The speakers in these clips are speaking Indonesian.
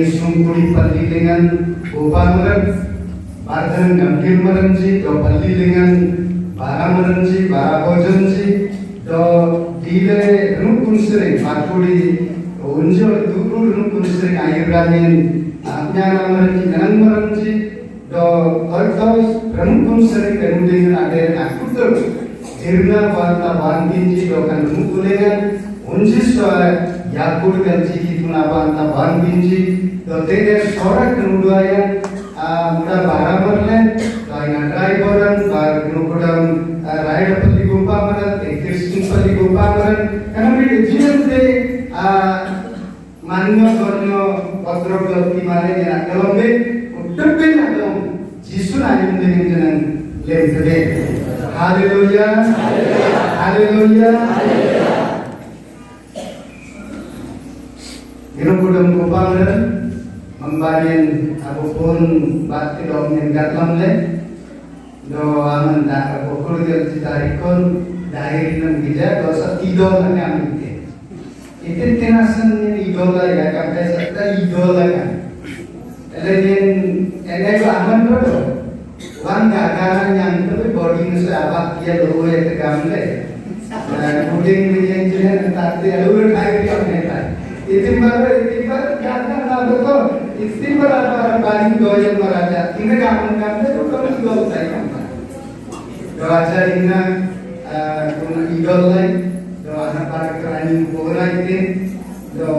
Sungkuli Palilingan Upamaran Bardan Gamtil Maranji do Palilingan Baramaranji Barabojanji do Dile Nukun Sering Patuli Unjol Dukul Nukun Sering Ayuranin Apnyana Maranji Nanang Maranji do Ortois Nukun Sering Kemudian ada Nakutur Jirna Banta Bantinji do Kan Nukulengan Unjis do Yakul Ganji Kituna Banta Bantinji do Teder Sorak Kemudian muda barabarlen kaina driveran bar nukudam ride pali gumpamaran ekristin pali gumpamaran karena ini jiente manyo gorno patrok galti mane ya kalombe udabbe na dom jisu na yunde janan lemtede haleluya haleluya nukudam gumpamaran membarin apapun bakti dong yang gatlam le do aman tak apapun dia citarikon dari enam gija do idol kan itu tenasan yang idola ya sampai serta idola kan lain energi aman bro wan gagaran yang tapi body nusa apa dia logo ya tegam le kemudian yang jenis nanti alur kayak dia menetai itimbar ganda na betul istimewa para paling doyan meraja ini kamu kamu itu kalau idol saya kamu doaja ini kuna idol lain doa anak para kerani pura itu do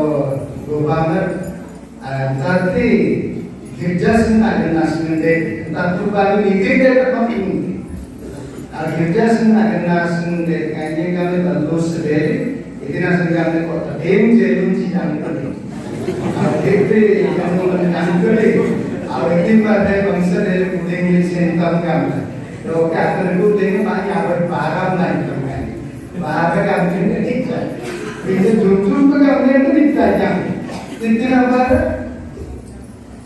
gubernur tapi kerja senang dengan sendiri tapi baru ini dia tak ini kerja senang dengan sendiri kayaknya kami perlu sendiri itu nasi kami kota dem jelun cidang tadi देखते हम लोग काम करे और एक दिन बाद है बंसर है कुदेंगे से इनकम काम तो क्या करें कुदेंगे बाकी आप बारह ना इनकम करें बारह काम करने ठीक है इसे जुम तो काम करने ठीक है क्या इतना बार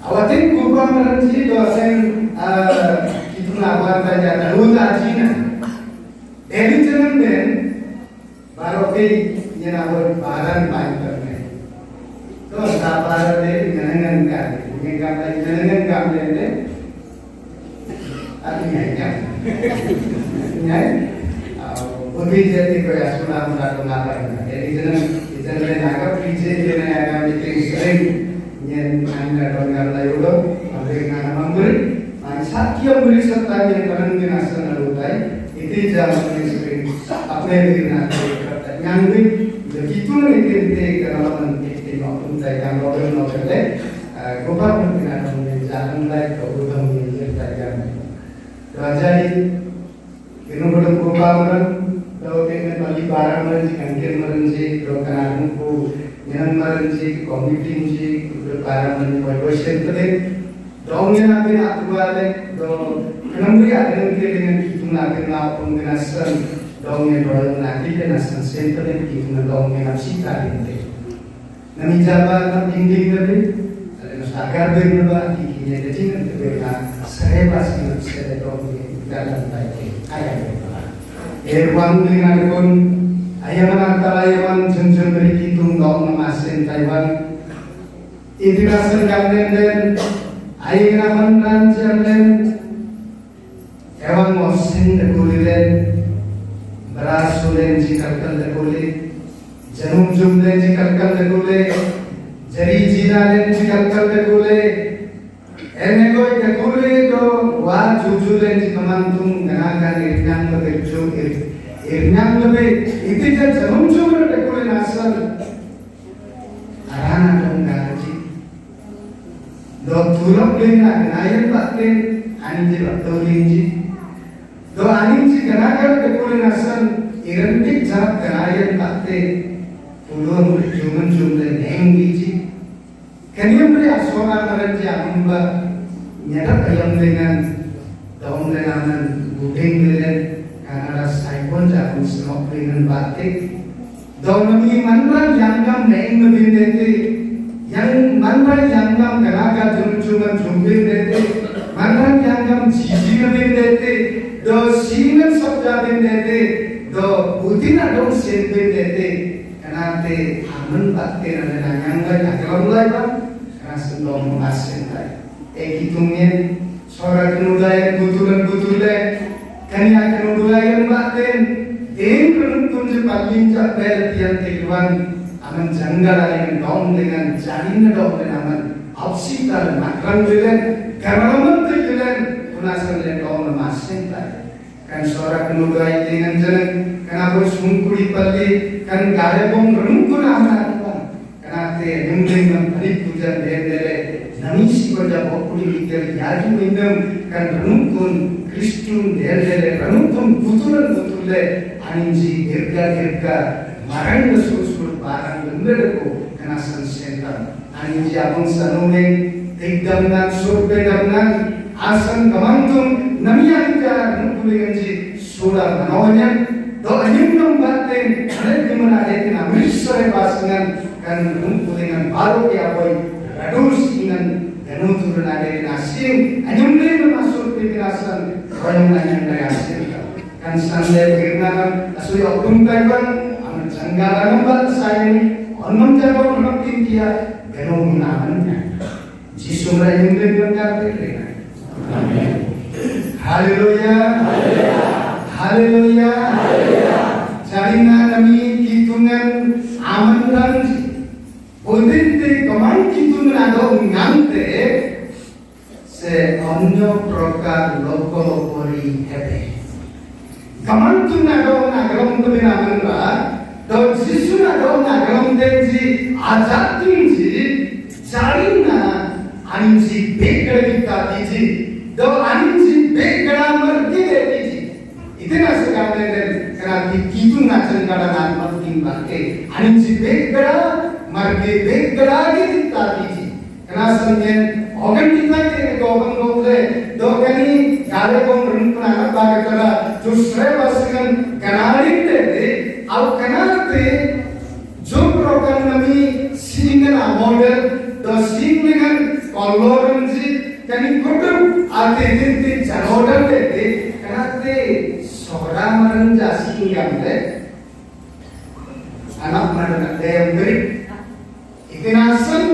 अवधिक गुप्ता मरंजी दोसें कितना बार बजा रूल आजी ना एलिजन दें बारों के ये ना वो बारह बार करने तो सापार दे जनगण का मungkin kata जनगण का ले artinya ya ya ubi jadi koya sudah melakukan apa jadi jangan agak pije jangan agak meeting sering nyen anda dongar layudo mereka memberi sakya beri serta yang kalian dinasan alutai itu jangan sering apa yang dinasan yang begitu nih kalau untuk yang orang novel, gubernur tidak menjalankan lagi kebutuhan yang terjadi. Jadi, kenapa gubernur kalau kita balik barang merenci, kantor merenci, dokanan ku, yang merenci, komiti barang merenci, berdosen tadi, dongnya nabi aku balik, kenapa ada yang dengan itu nabi ngapun genasan, dongnya doang nabi genasan, sentren itu dongnya nafsi kali nami jabat nam dinding nabi agar bernaba kikinya kecil mereka serebas yang sedekah dalam baik ayat erwan dengan pun ayaman talayaman jenjang beri hitung dong namasin Taiwan interasen kalian dan ayaman rancangan ewan mosin dekulilen berasulen jikal dekulilen janum jumle jikal dekule jari jinalen jikal dekule enego dekule to wa jujulen jikamantum ganagan irnyang bekecu irnyang lebe itu janum jumle dekule nasal arana dong gaji do tulok lena ganayan batten anji battolinji do aninji ganagan dekule nasal irantik jat ganayan batte ulun juman jumlah nengi kalian beri asora merenci amba nyata kalian dengan daun dengan buding dengan karena saipon jago senok dengan batik daun ini manran yang gam neng lebih yang manran yang gam keraga juman jumlah manran yang gam jiji lebih do simen sabda lebih do budina dong sen lebih nanti aman bakti nanti nanyang lagi kalau mulai bang karena kitungin suara kenudaya gutulan kani akan udaya batin kenun paling capek tiang tiluan aman janggal dengan dong dengan jarin dong dengan aman opsital makran bilen karena menteri punasan le dong masing kan suara kenudaya dengan jalan kenapa sungkuri pali kan gare bong rungkun aman kanate nungling menteri pujan dendele namisi koja bokuli ikel yaju indem kan rungkun Kristun dendele rungkun butulan anji dirga marang susul barang benderku kenasan sentan anji abang sanumeng tigdamnan surbedamnan asan kamantung namiyangka rungkuli anji sura manawanya do anyum batin ada di mana ada amrisore basengan kan rungkulingan baru ya boy radus ingan ganu turun ada di nasim anyum masuk pimirasan royongan yang dari asim kan sandai kirna asui okum kaiban aman janggala nambat sayang onam jago menepin dia ganu menamannya jisumra yang benar amin haleluya haleluya jarina nami hitungan aman dan Odinte kaman kitun ado ngante se onyo prokar lokopori hebe. Kaman tun ado nagalam tu binamanga do jisu ado nagalam tenji ajatinji jarina anji bekar kita tiji do anji bekar merti tiji. Itena sekarang den kerana kitun nacan kadang martin bakke anji bekar marke bekadagi ditati kana sangen ogan ditati goban gole dogani gale kon runna bagakala dusre basangan kanalinde au kanate jo program nami singa model do singan koloranji kani kodam ate dinti janodal de kanate soraman jasingam de anak mana dem beri itinasan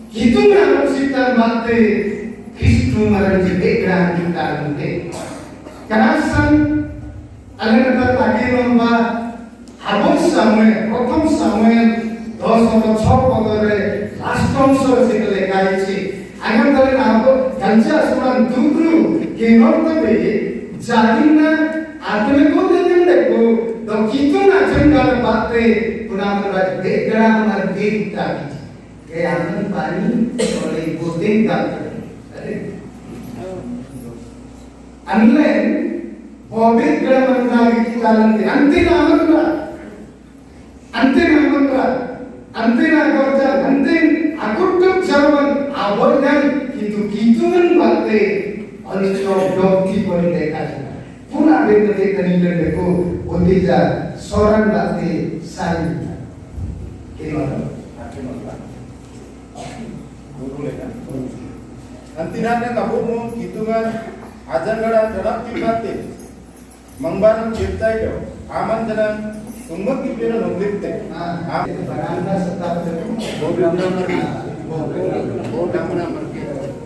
hitung anak sitar mate Kristu maranji background kita mute kanasan alam kata lagi lomba habis prothom Samuel 10:6 পদরে লাস্ট অংশ যেটা লেখা আছে আগাম ধরে না গঞ্জা সুরান দুগ্রু কেনর্তবে জানিনা আতলে কো দেখেন দেখো তো কিতুন আচঙ্গার বাতে পুনামরা বেগড়া মার বেগটা কে আনন্দ পানি ওলে গোদেন গাতে আরে আনলেন পবিত্র মন্দাগি চালন্তে antina gorja antin akutuk jarwan aborgan kitungan batte oncho dokti pori dekha puna bente kanile deko odija soran batte sai kemana antina ne kabumu kitungan ajangara jadak batte mangbaram ciptai do aman jalan Umat kita nongkrite. Bananda setap itu.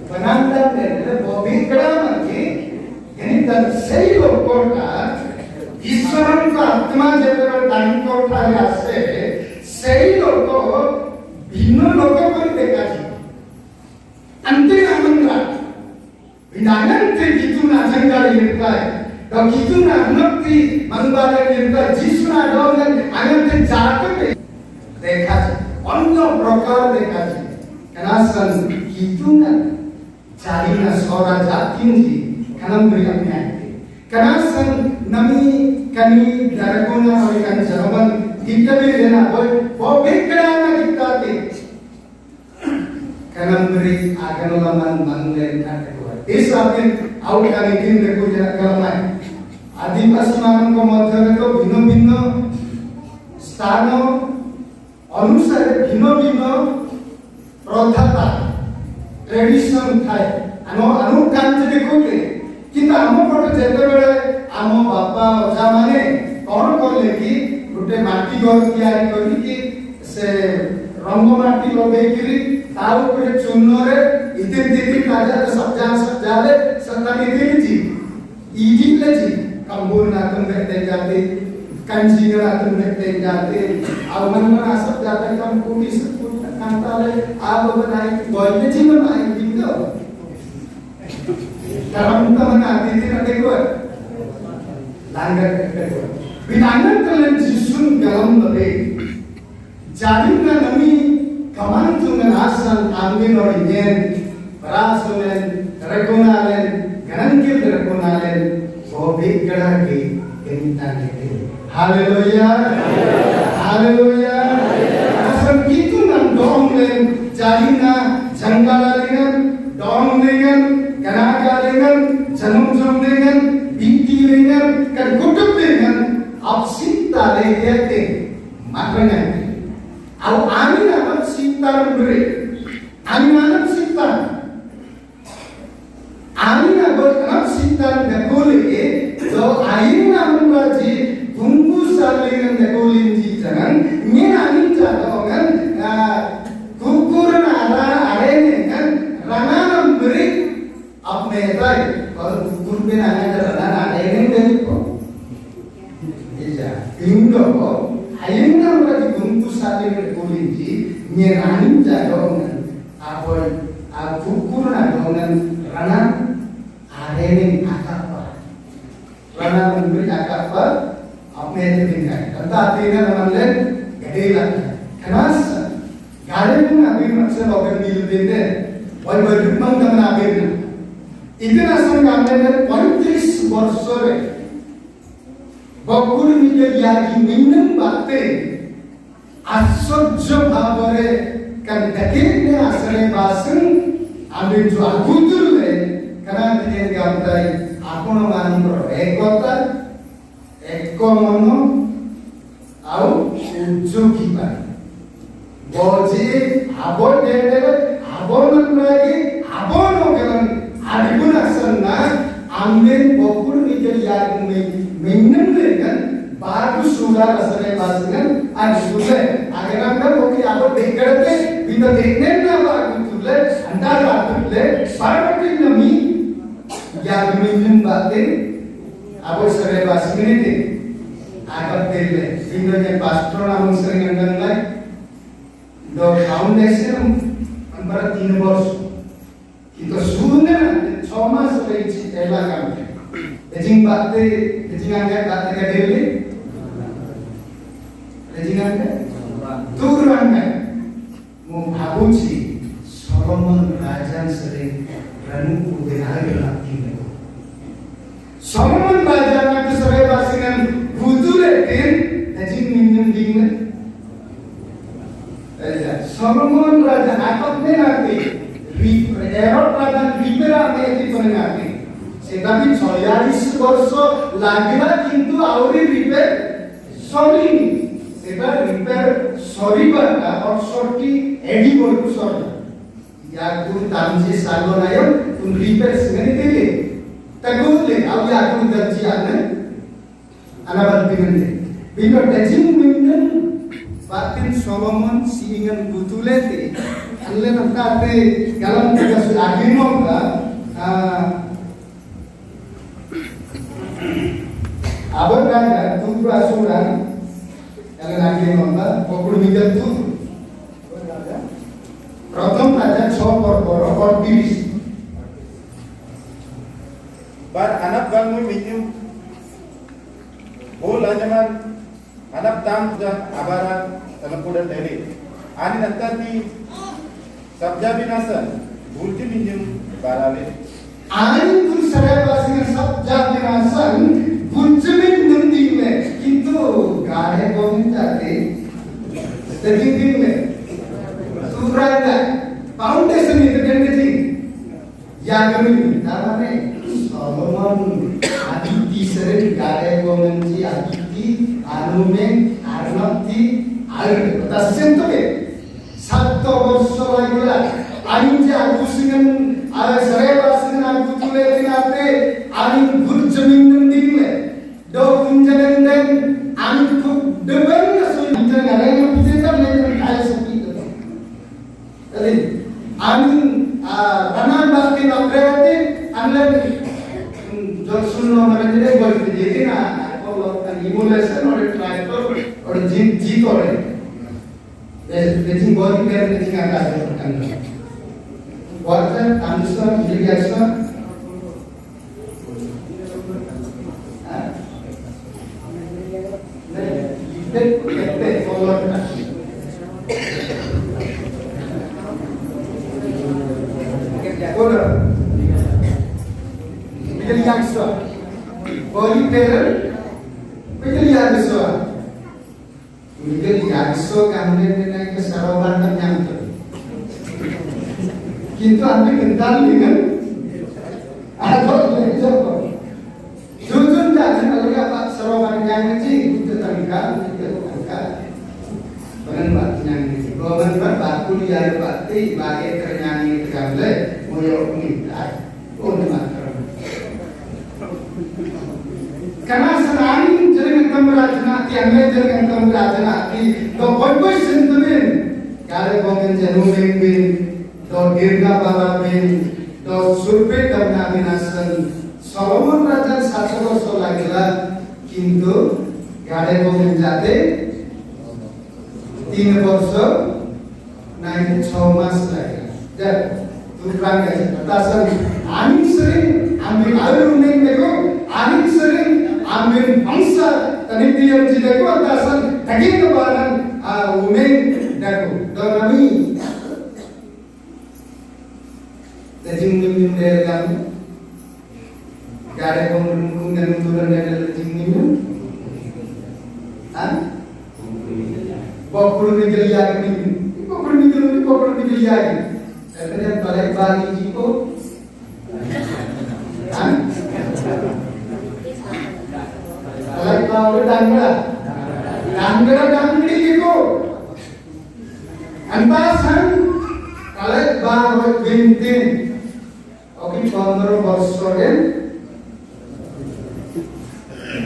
Bananda itu bobikra mati. Ini dan seilo kota. Iswaran ka atma jebera time kota ase. Seilo ko bino loka kon dekaji. Ante amandra. Binanan te gitu na janggal irkai. Kalau gitu na ngerti mangbalan kita jisu na doang agar terjatuh dekha onyo prokar dekha kanasan gitu na cari na sora jatinji kanam beriamnya kanasan nami kami daragona orang jawaban kita beri na boy bekra na kita te kanam beri agar laman manglen ada Isapin awal kami tim dekurja kalamai आदिवासी मान मध्य भिन्न भिन्न स्थान अनुसार भिन्न भिन्न प्रथा ट्रेडिशन थाए आनु काम देखोगे किंतु आम पटे जेते बेले आम बापा अजा माने कोन करले कि गुटे माटी घर तैयारी करी कि से रंग माटी लगे कि ता ऊपर चून रे Itin aja sabjale serta itin Ijin lagi kambur nakum bekten jati kanji nakum bekten jati awan merasap jati kamu kumis kantale awan menaik boynya cina naik bingo dalam teman hati tidak dekor langgar dekor binangan kalian jisun dalam lebih jadinya kami kaman tungan asal angin origin perasunan rekonalen ganangkil rekonalen sobik geragi kentan itu haleluya haleluya asal gitu nang dong len jadinya janggalan dong dengan ganagalan janum dengan binti dengan kan kutup dengan absinta lehete makanya au amin amat sintar beri amin amat sintar amin amat sintar gakole do ayin amat baji bungkus salingan gakolin jangan nye amin jadongan kukuran ada kan rananam beri apne tay kalau kukur benanya ranan ada dari kok iya indo ayin amat baji bungkus salingan gakolinji nyeranin jadongan apa kukuran jadongan ranan arening akapa rana memberi akapa apa yang tinggal tentang tinggal teman-teman gede lah kenas gade pun abis maksud orang dilebihnya wal berjumpa teman abisnya itu nasan kami 35 borsore bakul mijal yagi minum bakte asojjo bhavore kan dakirnya asale basen abis jual kutul le karena dia diambil aku nomor ekota ekonomo au ujugiba boji abon dede abon lagi abon okelan adibun asanna amen bokul mikir yang minum dengan baru sudah asal basengan adibule agar anda boki abon dekade bina dekne na baru tule antar baru tule baru nami yang minum batin apa sebagai bahasa ini agak dele Indonesia pastor namun sering ngandang lagi do foundation antara 3 bos kita sudah cuma sebagai citela kami lejing bakti lejing angkat bakti ke dele lejing angkat turun kan mau habuci Solomon raja sering ranu kudenari lagi Solomon raja nanti sebagai pasangan butuh lekin, jadi minum dingin. Solomon raja apa nanti? Erot raja ribera nanti penengati. Tetapi soyalis borso lagi কিন্তু আউরি রিপেয়ার সরিনি সেটা রিপেয়ার সরিবার না অর্থটি এডি বলু সরি ইয়া কোন তামজে সাগনায়ম কোন রিপেয়ার সেনে দিলে tagule au ya kun gajian ana balpinande bino dajing minnan batin Solomon siingan butulete alle nantate galam tugas agino ga abon raja tutur asuran alle agino ga pokul mijat tu prothom raja 6 por 30 bar anak galmu minum bol ajaman anak tam sudah abaran dalam kuda teri ani nanti di sabja binasan bulti minum barale ani tu saya pasingan sabja binasan bulti minum dingle kintu gare gomin jate sedih dingle surada foundation itu kan ya kami namanya Solomon aditi sering gare gomenji aditi anumen arnati air tasyen to ke 7 বছর লাগিলা আইনজা কুসিন আর সরেবাসিন আগু তুলে দিনাতে আইন গুরজমিন দিলে do kunjangan ain খুব দেবেন না সই জায়গা না বুঝতে পারলে খায় সকি তবে আইন Tanan bakti operasi anlen Johnson no manajere bolti jadi na kalau kan emulation or tractor or jeep or jadi body care jadi nggak ada kan water answer irrigation Kintu anda kental dengan atau belajar jujur jangan kalau apa seroman yang ini itu tangkap dengan yang gomen batu dia bati bagi kerenyanyi tergamle moyok minta karena senang jaring kemerajana tiangnya jaring kemerajana to boy sentuhin kalau gomen jenuhin do dirga balapin do surpe karena minasan Solomon Raja 7 वर्ष লাগিলা কিন্তু গাড়ে গোবিন যাতে 3 वर्ष 6 मास লাগিলা যাক তুরবান গেছে তাসন আমি সরিন আমি আরুনে দেখো আমি সরিন আমি বংশা তনিদিয়ম জি দেখো তাসন থাকি তো বানান উনে দেখো তো আমি Jing dari kamu, gak ada pembunuhan dan turun dari jing Pokok mikir lagi, pokok mikir lagi. Ternyata balik bagi jiko, balik bau dangda jiko. Antasan balik bau bintin. Oke, 15 वर्ष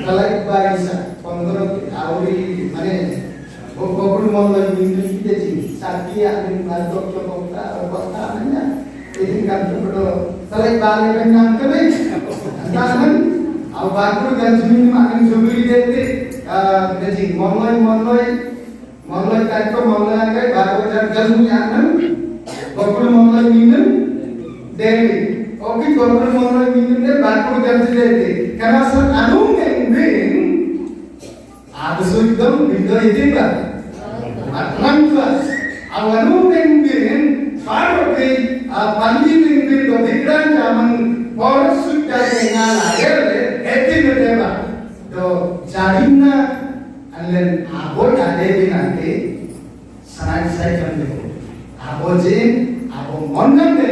kalau barisa 15 awri mane bokor molla mindu kiteji sakia min bandok chokota kota nanya ini kan bedo kalau bale benang kebe kan au bakur ganjuni makin jumri dete deji mollai takko mollai kai bago jar ganjuni anan bokor mollai mindu dewi Oke, kalau mau minum deh, baru ganti deh. Karena saat anu mengin, ada sudah video itu kan, matang kelas. Anu mengin, baru ke pagi mengin tuh dikran zaman orang sudah kenal aja deh. Itu betul tuh jaringna, alen abon ada di nanti, sangat saya kan abojin, abon mondang deh.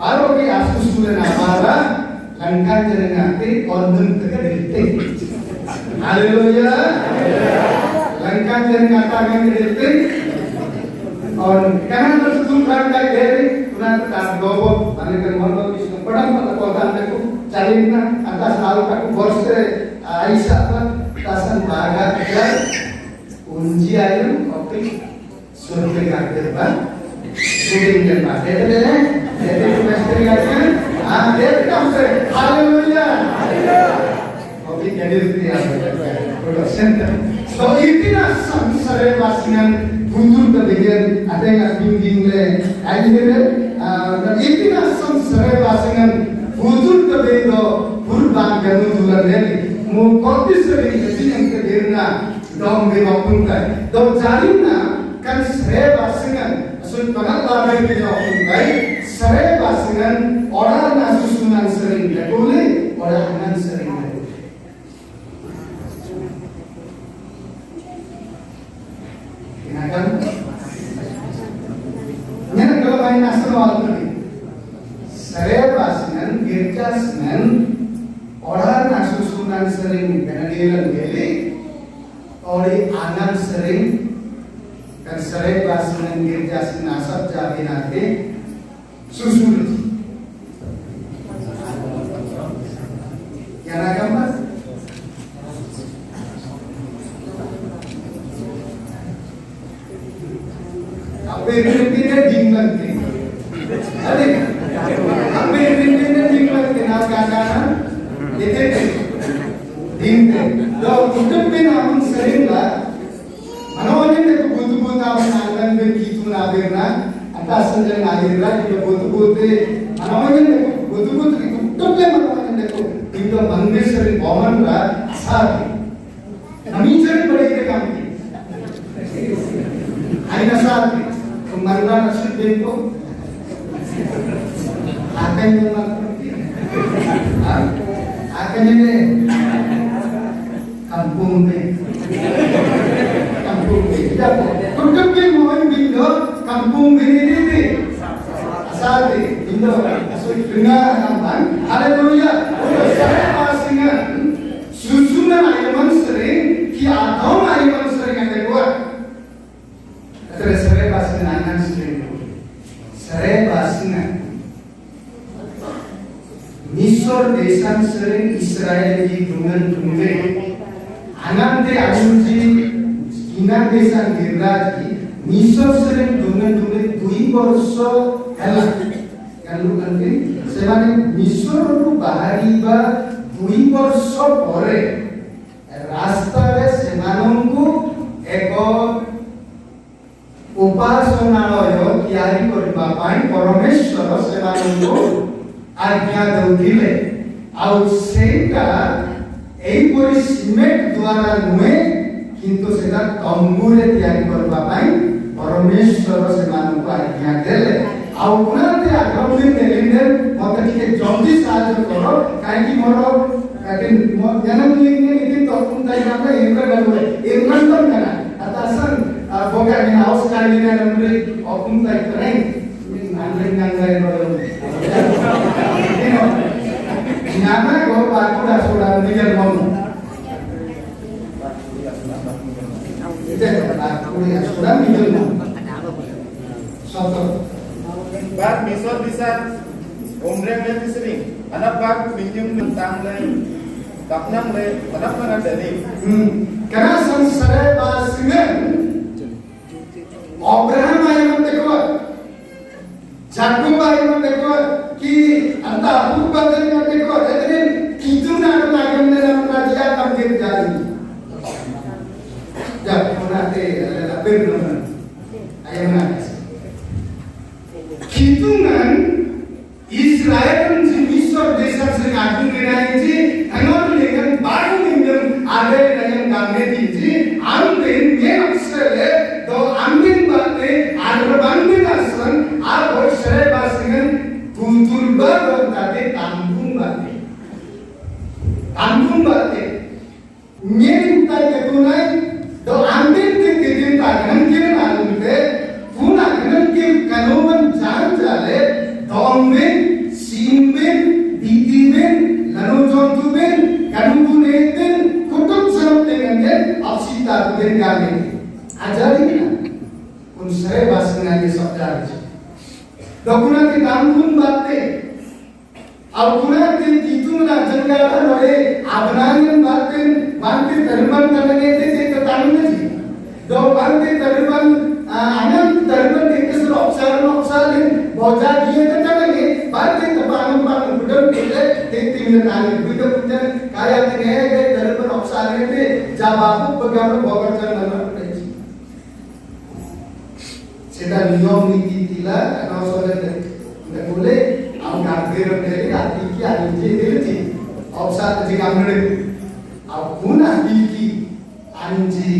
Baru ke asus sudah nabara, langkah jalan nanti kondom terkait. Haleluya. Langkah jalan katakan terkait. और कहना तो तुम कर का दे तुना तार गोबो माने कर मोनो किस पड़न मत कोता को चालिना atas hal का वर्ष आइसा पर तासन बागा का उंजी आयु ओके सुरते का देबा शूटिंग के बाद दे Jadi semester kan, dia kamu sering, haleluya, oke jadi itu ya, production. So itu lah samsara pasangan butuh kebagian ada yang bingung le, akhirnya, dan itu lah samsara pasangan butuh kebagian purban kamu jualan lagi, mau kopi sering jadi yang kedirna, dong berapun kai, dong carinya kan sare pasangan, sun pengat lagi berapun kai. Sare pasangan orang nasusunan sering boleh, orang anan sering boleh. Kenapa? Yang kalau main nasional tadi, sare pasangan gerjasan orang nasusunan sering karena dia boleh, orang anan sering kan sare pasangan gerjasan asap jadi nanti. Susul. Yang akan mas? Apa yang kita dingin? Ada Jadi, kami ini tinggal kenal kanan, itu dingin. Lalu tutup namun seringlah, mana yang butuh-butuh aman begitu nabirna, atas senjata nabirna juga butuh-butuh, mana yang butuh-butuh tutup mana yang itu mandir sering boman lah, asal. Kami sering berada kami. Aina saat kemarin nasib bento, akan yang akan ini kampung ni, tidak. Tutup ni mohon bento kampung ini asal bento asal dengar kampang. Haleluya. Saya pastinya susunan ayaman sering, kia atau ayaman sering ada dua. Terus saya pastinya anak sering, saya pastinya Misor desan sering Israel di dungan-dungan, anak de aluji ina desan Gerraji, Misor sering dungan-dungan 2 ବର୍ଷ ହେଲା, kalau nanti ସେମାନେ ମିଶରରୁ ବାହାରିବା 2 ବର୍ଷ ପରେ ରାସ୍ତାରେ ସେମାନଙ୍କୁ ଏକ ଉପାସନାଳୟ ତିଆରି କରିବା ପାଇଁ ପରମେଶ୍ୱର ସେମାନଙ୍କୁ ଆଜ୍ଞା ଦେଉଥିଲେ। ଆଉ ସେଇଟା ଏଇପରି ସିମେଣ୍ଟ ଦ୍ୱାରା ନୁହେଁ, କିନ୍ତୁ ସେଟା ତମ୍ବୁରେ ତିଆରି କରିବା ପାଇଁ ପରମେଶ୍ୱର ସେମାନଙ୍କୁ ଆଜ୍ଞା ଦେଲେ। ଆଉ କୁହନ୍ତି ଆଗାମୀ ଦିନରେ ମତେ ଟିକେ ଜଲ୍ଦି ସାହାଯ୍ୟ କର, କାହିଁକି ମୋର ଜନ୍ମଦିନ ତକୁନ ତାଇକା ଇଂଲଣ୍ଡ ନା atasan bukan yang aus kali ini ada memberi opung tak keren nangling nangling royal ini nama gua aku dah sudah tinggal ngomong itu aku yang sudah tinggal ngomong soto bag misal bisa umreng lebih sering anak bag pinjam tentang lain taknam lain anak mana dari karena संसार बासिंगन अब्राहम आयमन देखो जाकूब आयमन देखो कि अंत अपूर्व बदल में देखो लेकिन कितुना आगम ने राजिया कम के जारी जब उन्हें लपेट नमन आयमन कितुना इस्राएल जी मिस्र देश से आगम के राजी जी अनोर लेकिन बारू मिंजम आगे नयन गाने दीजिए आंबिन ये अक्सर है तो आंबिन बातें आग्रबांबिन असन आप और शरे बासिंगन तुलबा बताते तांबुं बातें ये इंता देखो नहीं तो आंबिन के दिन ताकन के नालुं पे पुना कनन के कनोवन जान जाले दोंबिन सीनबिन दीदीबिन लनोजोंतुबिन कनुबुनेबिन Qutub serap dengan dia absita dengan kami ajari na kun sare basna ye sabda dokuna ke kampun batte aur kuna ke kituna jangala hore abnayan batte bante terban karne te ke tanne ji do bante terban anam terban ke kesar obsar boja diye te tanne bante tapanam pan budam ke te tin tanne budam budam kaya ne ke terban obsar te jawabu pegang bogacan nama preji seda niyom niti tila kalau soalnya tidak boleh am kafir dari hati ki anji dirji obsar jika menurut guna iki anji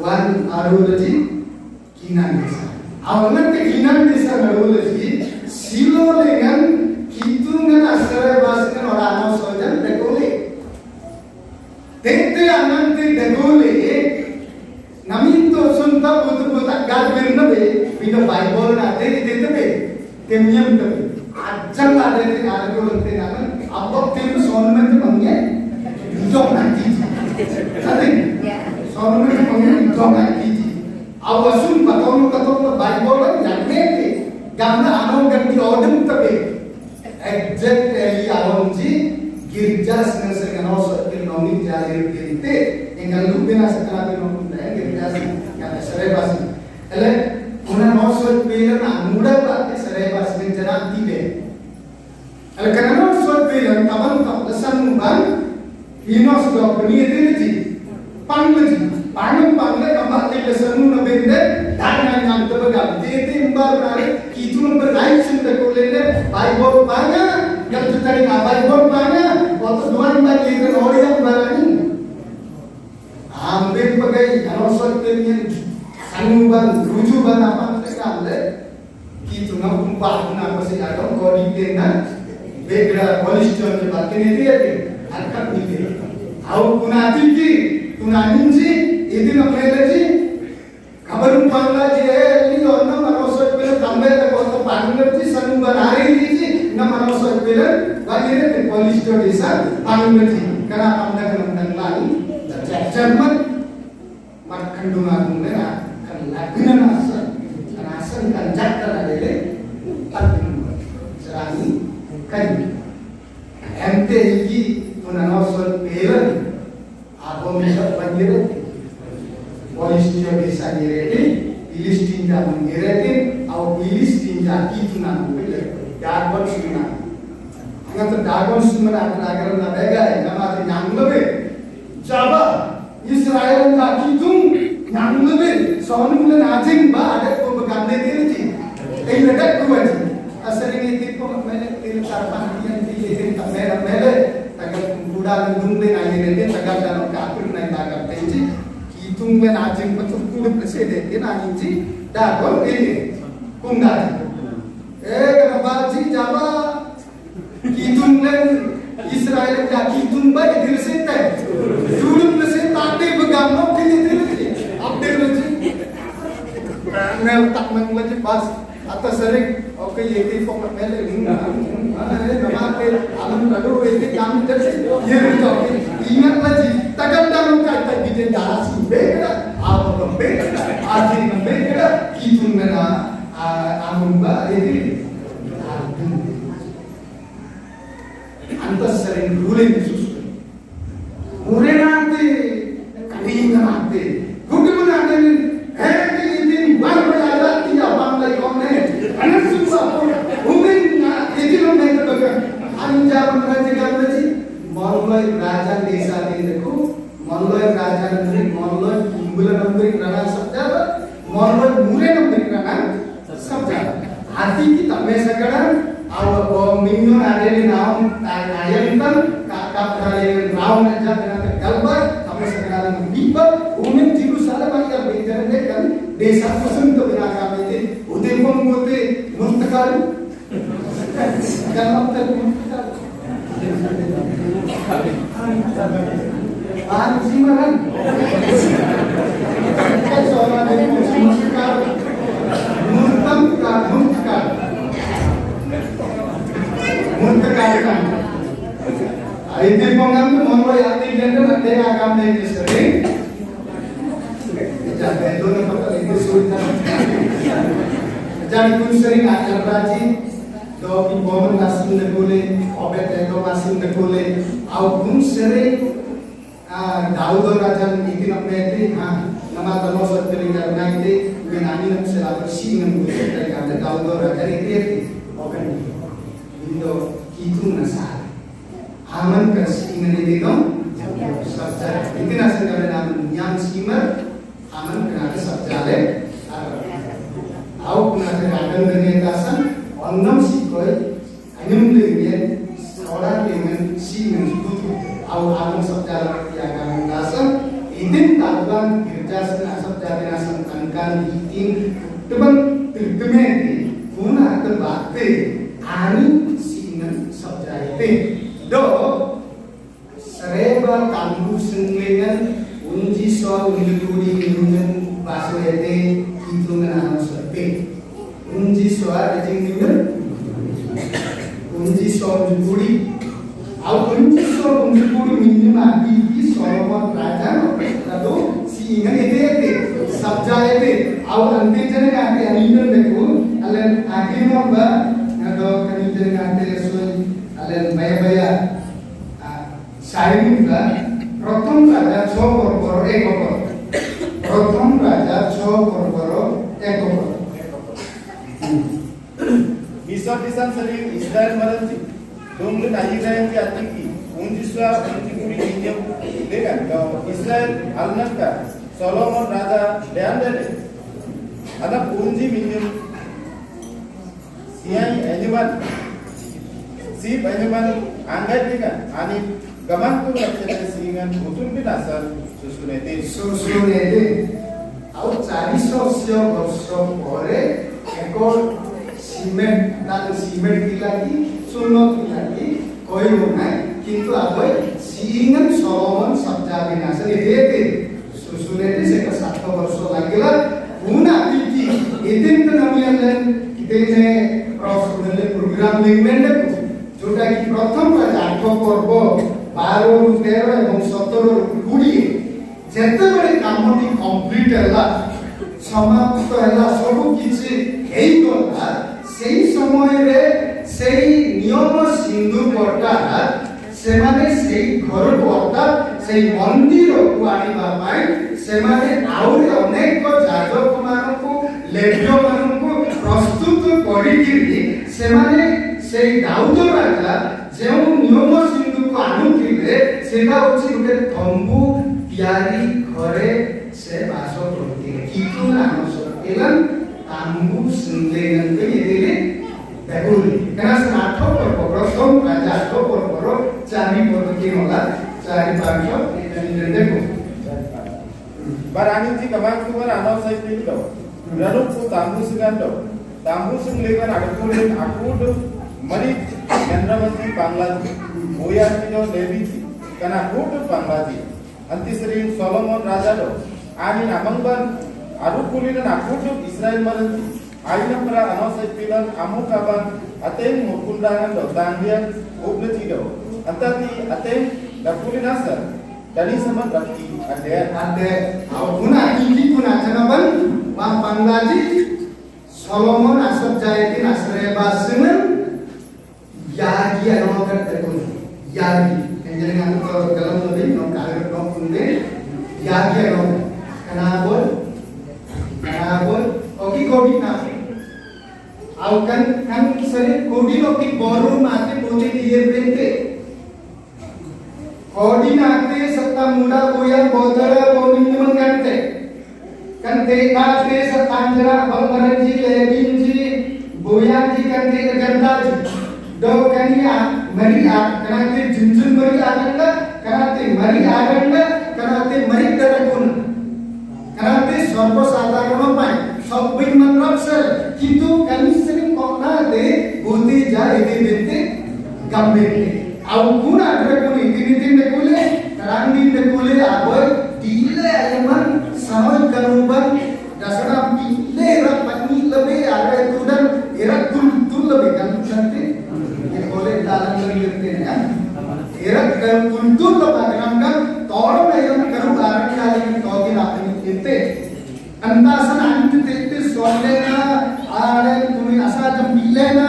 wan arulaji kinan desa awangan ke kinan desa arulaji silo dengan hitungan asara baskan orang sojan dekole देखते आनंदे देखोले नमीन तो सुनता बुत गाल बिरना बे बिना बाइबल ना दे देते बे केमियम तबे आजल ला देते आले को लगते ना अब तेरे सोन में तो मंगे जो नाती अरे सोन में तो मंगे जो नाती अब असुन कतों बाइबल जानने के गाना आनो गंदी ऑर्डर तबे एग्जैक्टली आलों जी गिरजा से कनो के नोमिन जाहिर केते एंगल लुबिना से कला के नोमिन है गिरजा से या सरे बास एले उना नो सो पेलन अंगुड़ा बाते सरे बास में jangan tibe. Karena suatu yang taman tak lesan bang, inos dok beri itu panggung kamar lesan nu bende, dan yang terbegal. Jadi imbar nari itu nomor lain sudah kolene, Bible banyak, yang tadi Bible banyak, waktu Tuhan bagi itu orang yang berani. Ambil pakai kalau suatu yang sanuban rujuban apa mereka ambil, itu ngampang apa sih ada kau di tenda. Begra Waliston के बात करने दिए थे, हरकत नहीं थी। आओ कुनाती की, कुनानी जी, इतनी नपनेले जी, खबर उम्पाला जी है, नहीं और ना मरोसों पे तंबे तक बहुत पागल जी, सनु बना रही जी, ना मरोसों पे वाली रे Waliston के साथ पागल जी, करना अपना करना लानी, जर्मन मरकंडुमा तुमने ना, करना बिना नासन kan jaga lagi le, tapi serani kan ente iki tunanosol pelan apa misal banjir Waliston desa direti Filistin jaman direti au Filistin jati tunan bile dagon suna angat dagon suna agar na bega nama nyang lebe jaba Israel jati tung nyang lebe sonum le najing ba ada ko bagande direti ei ledak ko aji asal ini tipe mana tipe sarpan yang tipe kamera mele tagal kuda lendung le naik rete tagal dalam kapur naik tagal tenji hitung le najing betul kuda presiden dia najing dagon ini kungar kenapa sih jaba hitung le Israel yang hitung baik diri sente dulu presiden tadi begamno kini diri update lagi mel tak mengelaj pas atas sering oke ये फोकस पहले नमाते आलम लडो ये काम जैसे ये तो इंगत लजी तगम दानो का बीजे दास बेकड़ा आप बेकड़ा आखिर में बेकड़ा की तुम मेरा आमुंबा ये अंतर sering रूले susu mure nanti kering nanti gudu nanti ini baru ada tiga bangla ikone anak susah mungkin ini loh mereka berkata anjam raja gambaji Malloi raja desa itu Malloi raja negeri Malloi bulan negeri kerana sabda Malloi mure negeri kerana sabda hati kita mesekarang awal minggu ada di naum ayam kan kakak kalian naum aja dengan terkalbar kami sekarang mengibar umin jiru salah banyak berjalan kan desa pasang tu dengan kami ini udah menguti mustakal kalau tak mustakal anjing mana soalan itu mustakal muntakal itu pengen tu Malloi hati jadi nanti agam dari sering jadi itu nampak itu sulit jadi pun sering ajar raji doa ibu masih negole obat itu masih negole au pun sering Daud raja itu nampak itu nama terus terlihat nanti menani nam selalu singan buat terkait Daud raja itu oke itu nasar aman kesingan itu dong sabda itu nasar kalau nam yang simer aman kena sabda le au kena terkadang dengan tasan onam sikoi anyum lagi orang dengan singan itu au aman sabda yang kami tasan itu tahuan kerja sana sabda dengan tangkan itin teman terdemen guna terbakti ani singan sabda itu do sereba kambu senglengan unji soal unjuri minungan baso ete hitungan anu sepe unji soal ajing minun unji soal unjuri au unji soal unjuri minun adi soal raja lalu singan ete sabda ete au ante jane ate aningan beku alen age mo ba ngado kanite ate soal alen baya Saini juga Prothom raja Chokor ekopor Prothom raja Chokor ekopor bisa sering Israel merenci donglen Israel ki atiki unjiswa unjikuri minjem dengan kalau Israel alnaka Solomon raja leandele ada unji minjem siang animal si animal angkat dengan ani gaman ko kapten singan utun binasal susunete ଆଉ 400 ବର୍ଷ ପରେ ଏକ ସିମେଣ୍ଟ ଥିଲା କି ଚୂନ ଥିଲା କି କହିବ ନାହିଁ କିନ୍ତୁ ଆବେ ସିଂହନ ସଲୋମନ ସବ୍ଜା ବିନାଶ ଏତେ ସୁସୁନେଟେ ସେଟା 7 ବର୍ଷ ଲାଗିଲା ପୁନା ପିକି ଏଦିନ ନମିଆለን କିତେନେ ପ୍ରସନେଲେ ପ୍ରୋଗ୍ରାମ ଲିଗମେଣ୍ଟ ଯୋଉଟା କି ପ୍ରଥମ ଆଠ ପର୍ବ 12 ରୁ 13 ଏବଂ 17 ରୁ 20 ଯେତେବେଳେ କାମଟି କମ୍ପ୍ଲିଟ ହେଲା ସମାପ୍ତ ହେଲା ସବୁ କିଛି ହେଇଗଲା ସେଇ ସମୟରେ ସେଇ ନିୟମ ସିନ୍ଦୁକଟା ସେମାନେ ସେଇ ଘରକୁ ଅର୍ଥାତ ସେଇ ମନ୍ଦିରକୁ ଆଣିବା ପାଇଁ ସେମାନେ ଆହୁରି ଅନେକ ଯାଜକମାନଙ୍କୁ ଲେବ୍ୟମାନଙ୍କୁ ପ୍ରସ୍ତୁତ କରିକିରି ସେମାନେ ସେଇ ଦାଉଦ ରାଜା ଯେଉଁ ନିୟମ ସିନ୍ଦୁକ ଆଣୁଥିଲେ ସେଟା ହଉଛି ଗୋଟେ ତମ୍ବୁ ତିଆରି ଘରେ ସେ ବାସ କରୁଥିଲେ କିନ୍ତୁ ନାମ ସକେଲନ ତାମ୍ବୁ ସିନ୍ଦେଗନ୍ତେ ଏଦେଲେ ଦେଖୁଲି କାରଣ ସେ 8 ପର୍ବ ପ୍ରଥମ ରାଜା 8 ପର୍ବର 4 ପର୍ବ କି होला 4 5 ଏଇଟା ଦେଖୁ barani ji kamang kumar anau sai pildo ranuk ku tambu sigando tambu sing legan adukul akud mari chandramati banglaji boya jo devi kana akud banglaji anti sri solomon raja do ani namangban adukulina akud israel maran aina para anau sai pilan amukaban ateng mukundangan do tangdian ubnati do antati ateng dakulina sar dari sama dakti ada guna ini guna janaban ma banglaji solomon asab jayetin asre basenen yagi anogat tekun yagi enjering anu dalam lebih no kalir no kunde yagi anogat kanabol oki kodi na au kan sare kodi oki boru mate poche diye bente koordinate serta muda boyan bodara bominyaman kante kate setanjara balbaranji lebinji boyanji kante gandaji do kaniya mari kanate junjun mari aganda kanate mari darakun kanate sarva sadharana pai sabbin manrapsal kintu kami sering koknate boti ja ede bente gambete au guna darakun ini dekule rangi dekule aboy dile ayaman samay kanuban dasana pile rak patni lebe ada tudan erak tul lebe kan santi ye kole dalam lirte ya erak kan tul lebe kan tod ayam karu aran kali togi rapni ente antasan antu tete solena are tumi asa jam bilena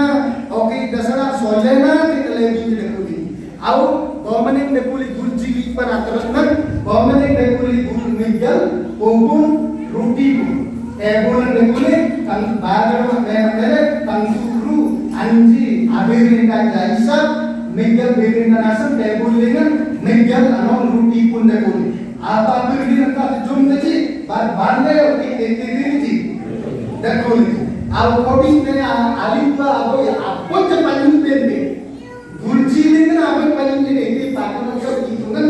oke dasana solena tele bi dekuli au Bawmaning dekuli gurji lipan aterasnan, bawmaning dekuli gur migdal, pompun roti bu. Ebulan dekuli kan bagar mere kan sukru anji abirinda jaisa migdal birinda nasam ebulingan migdal anon roti pun dekuli. Apa abirinda tak jum deci bar bande oke teti dekuli. Au kodis ne alipa abo ya apa cepat bende. Gurji dengan apa paling ini pakai macam itu kan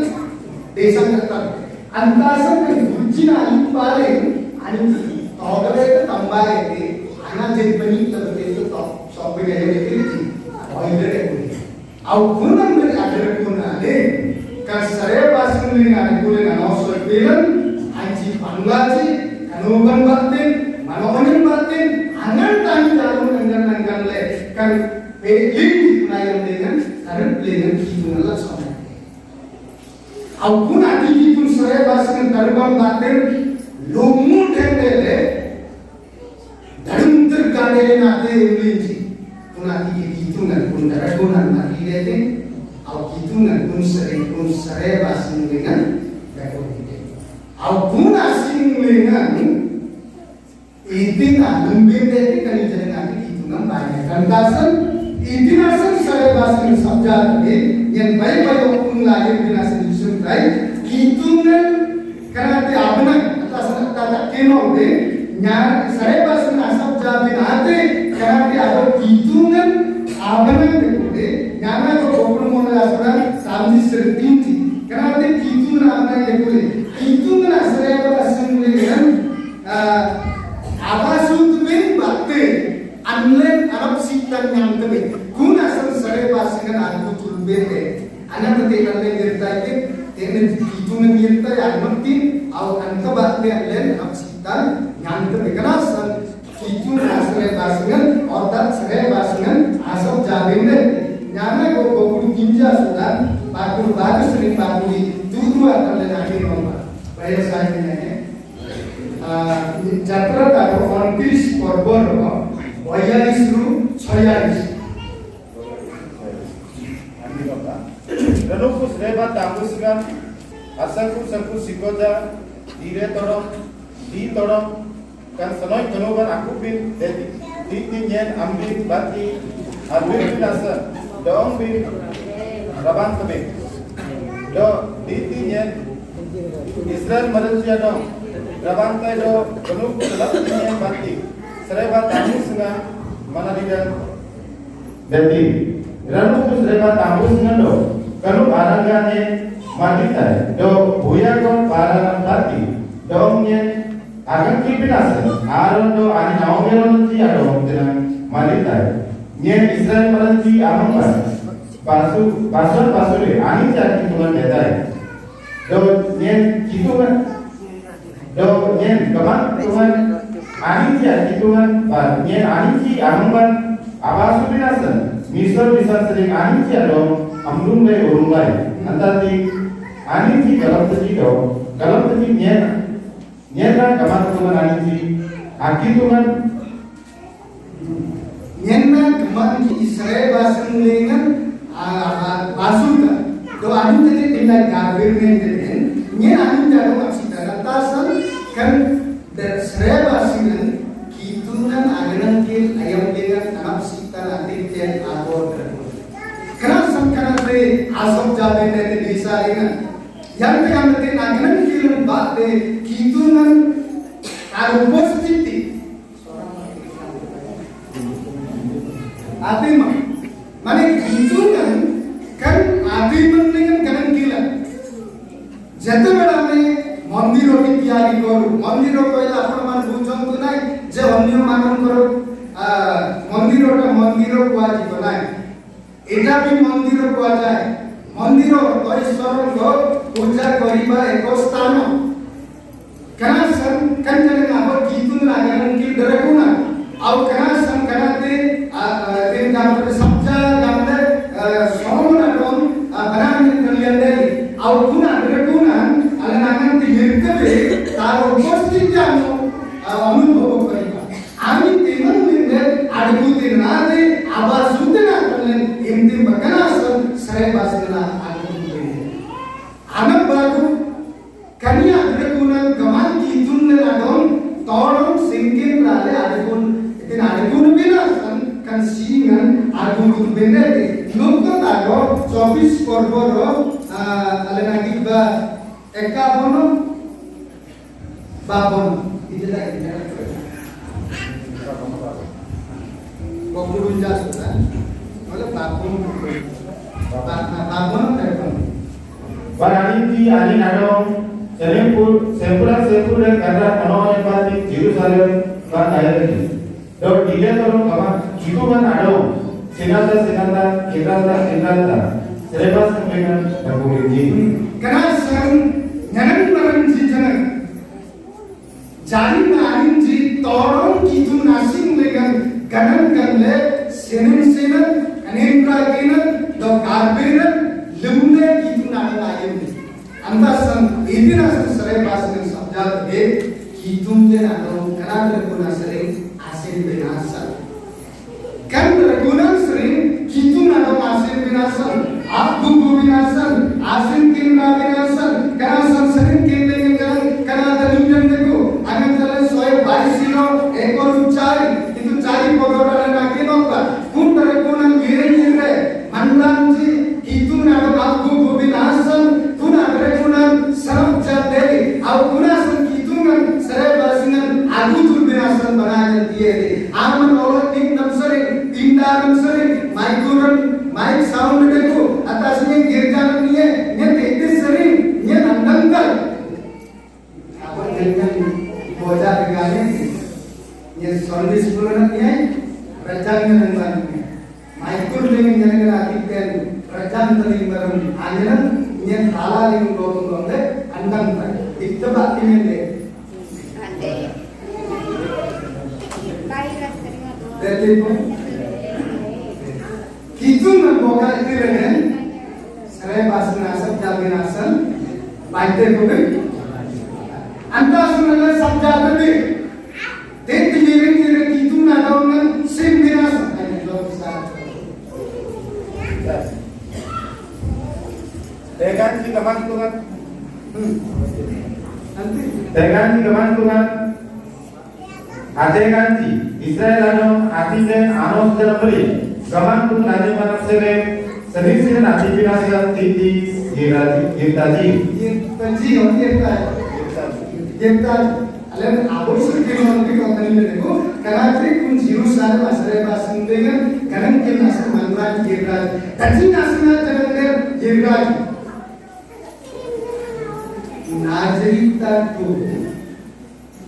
desa kita antasan kan gurji nali paling ani toga itu tambah ini anak jadi penyita begitu top sampai gaya begitu oh ini deh aku pun beri ada pun ada kan saya pas dengan osor bilang anji panglaji kanuban batin manonin batin angan tani dalam anggan le kan ini yang dengan karena dengan hidungan sama. Aku nanti hidung saya bahaskan terbang batin lumu dendele dalam terkadang nanti ulinci. Aku nanti hidungan pun daragunan nanti dete. Aku hidungan pun saya bahaskan dengan batin. Aku nasi dengan itu nak lembir dete kan jadi nanti hidungan banyak kan kasan. Itinasan saya bahasa sabda tadi yang baik-baik pun lagi itinasan disuntai hitungan karena ti abna atas tata keno de nyar saya bahasa sabda binate karena ti ada hitungan abna de nyana ko gopur mona asra samji sertinti karena ti hitungan abna de hitungan saya bahasa dengan abasut bin batte unless Arab sitan yang kami guna sare basingan aku tulbete anak tetelan ngertai tenen hitungan ngertai anakti au anta batte len Arab sitan yang kami kerasan hitungan sare basingan otak sare basingan asal jabinde nyana gopur ginja sudah bagus bagus sering bagus itu akan akhir nomor bayar saya ini jatra tak ontis korbon 42 46 Renungku serebat tambuskan asalku saku sikoja dire torong di torong kan senoi tenoban aku bin di nyen ambin bati arbin bin asa dong bin rabang kebe do di nyen Israel Malaysia dong rabang tay do renungku selap nyen bati serebat tambuskan mana tidak jadi renungku serebat tambuskan do kalau barangane madita do buya ko paranan bati dongnya akan kipinasan aron do ani naomeron ti ado dengan madita nye Israel malanti amang pasur ani jadi tuhan betai do nye kituan do nye kaman tuhan ani jadi tuhan nye ani ti amang abasu binasan misal bisa sering ani ti ado amrung le urung lai antati ani ti galam tadi do galam tadi nyena kamat tuman ani ti aki tuman nyena kamat Israel basan lengan basuta do ani tadi tindak gabir dengan nyena ani jadu maksida ratasan kan dan Israel basan kitungan aganan kil ayam dengan anak sita nanti tian abor Kerasam karena asam jabe nanti bisa ingat. Yang yang nanti naganan kilan bate kitungan kalau positif. Ati mana kitungan kan ati dengan kanan kilan. Jatuh berame mandir oke tiari koru mandir oke itu apa man bujon tu naik. Jauh mandir koru mandir oke wajib naik. এটা ବି ମନ୍ଦିର କୁହାଯାଏ ମନ୍ଦିର ଈଶ୍ୱରଙ୍କ ପୂଜା କରିବା ଏକ ସ୍ଥାନ କନାସନ୍ କନ୍ଜନ ନାମ କିତୁନ ରାଗନ କି ଦରକୁନା ଆଉ କନାସନ୍ କନାତେ ତିନ ଗାମରେ ସପ୍ତା ଗାମରେ ସୋମନା କୋନ ବନାନେ କଲିಯande ଆଉ କୁନା ଦରକୁନା ଆଲେ ନାଗନ୍ତି ନିର୍ତବେ ତାର ଉପସ୍ଥିତି ଅନୁଭବ କରିବା আমি তেমন নিলে আড়গুতে না দে আবার শুনতে না করলেন এমনি বকনাসন সরে বাসনা আড়গুতে আনব বাগু কনিয়া আড়গুনান গমান কি তুনলে লাগন তড়ন সিংকিন রালে আড়গুন এদিন আড়গুন বিনাসন কান সিংন আড়গুন বেনে লোক তাগো 24 পর্বর আলে নাকি বা 51 52 এটা Pembunuh jasa, oleh babon telepon. Barang ini ani adong sempurna dan karena konon pati Jerusalem kan ayat ini. Dok dia tolong kapan itu kan adong sinata selepas kemengan berkulit ini. Karena sekarang nyaran barang jijanan jadi narin ji torong kitu nasing legan kanan kanle senen anendra kenan do garbenan lumne kitu narin ayem antasan idinasan sare basan sabjat de kitum de adong kanan rekuna sare asen binasa kan rekuna sare kitu adong asen binasa abu binasa asen kinna binasa kanasan sare kinle kanan dalunjan deko anantara soy baisino ekor uchari itu cari podoran na kinoka kun tare kunan gire tuling yang ngatikan kerajaan teling barang anjenan yang halal yang dotong deh andang tak itu bak ini deh jadi itu membuka itu dengan saya bahasa nasab jadi nasab baik deh anda sebenarnya sabda tadi Dente jiring itu nadongan sembilan Dengan kemantungan ate ganti Israel ano atiden anos terperi kemantung nadi mana sebe sedih nadi binasa titi irtaji Alam abis itu kita orang ini itu karena pun Yerusalem asal bahasa dengan karena kita asal mantra Yerusalem tapi asal jangan Yerusalem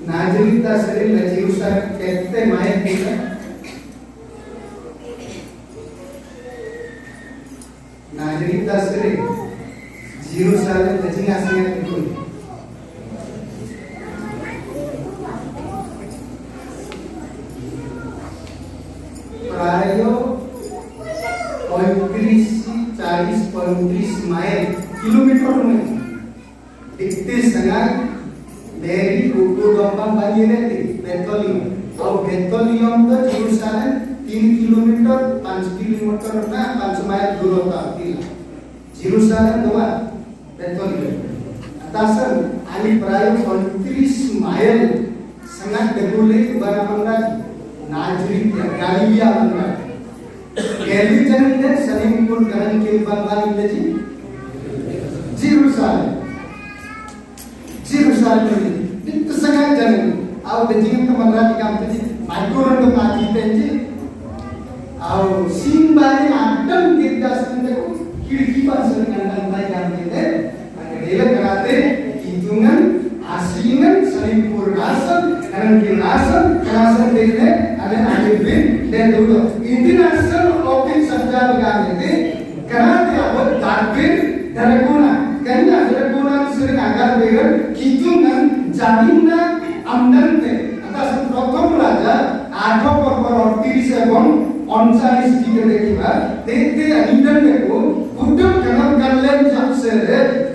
Nazarita sering Yerusalem kete main kita Nazarita sering Yerusalem jadi asalnya itu प्रायो 35-40 mile kilometre में दिखते संगार मेरी कुकु डोंबा बनी रहती पेट्रोलियम और पेट्रोलियम तो जेरूसलम 3 किलोमीटर 5 किलोमीटर ना 5 माइल दूर होता है जेरूसलम दोबार पेट्रोलियम atasan ali प्रायो 35 माइल संगार डेगुले बराबर Nazareth Galilea benar. Galilea jangan deh sering pun kanan kiri bangkali lagi. Jerusalem itu sangat jangan. Aw dejing teman rati kampung majuran tu mati tenji. Aw simbani adam kita sendiri kiri pasal dengan baik kampung deh. Agak kerate hitungan asingan sering pun asal kanan kiri asal deh. Ada ahli dan dulu international office sabda begini karena dia buat darbin daraguna karena daraguna sering agar beger hitungan jaminna amdante atas program raja 8 30 onsalis dikira देखते इंडियन में को कुटुब कनम कल्लेन सबसे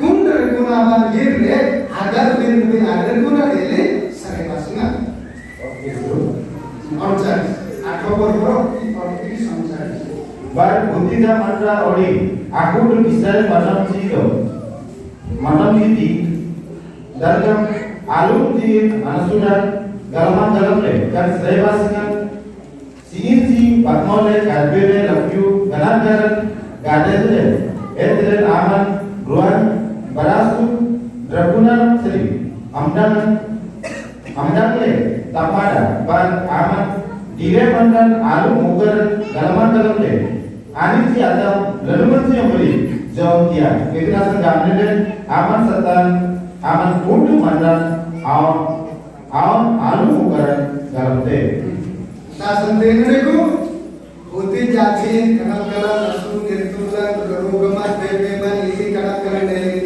कुन daraguna ban ये agar beger daraguna dele sare pasinga Bar buktinya mantra ori, aku tu Israel matam sih dalam alum di anasudan dalam le, kan saya bahaskan sih patmole kalbere laku ganan gadele, etren aman ruan barasu dragunan seri amdan le tapada bar aman Dire mandan alu mugar dalam le ani si adam lalu si beri jawab dia kita sengaja le aman setan aman kudu mandan awan alu mugar dalam le sasan dengar itu uti jadi kenal langsung dirtulan berugama bebeman ini kenal dari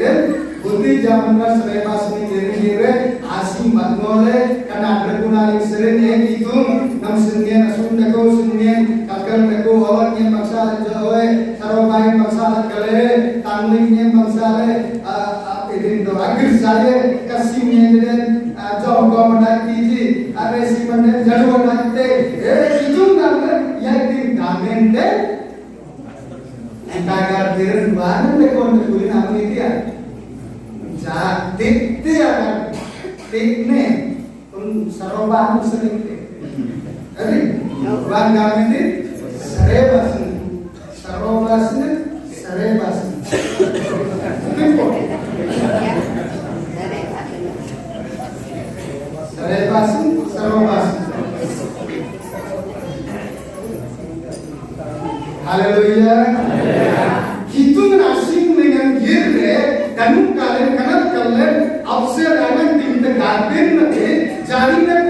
uti zaman serebas ini asing matmole karena berguna sering itu nam sendirian asun deko sendirian kakal deko awak yang bangsa jawa sarobai bangsa kale tangling yang bangsa ini do akhir saya kasihnya jadi jauh kau menanti ji ada si mana jauh menanti itu nama yang tinggalin deh entah kerja mana deko terkulin apa ini dia jadi dia tikne sarobah sering Jadi, bangga ini sarobasnya, Timpo. Sarobas. Haleluya. Itu asing dengan gire dan kalian absir anak timte garden nanti jadi nak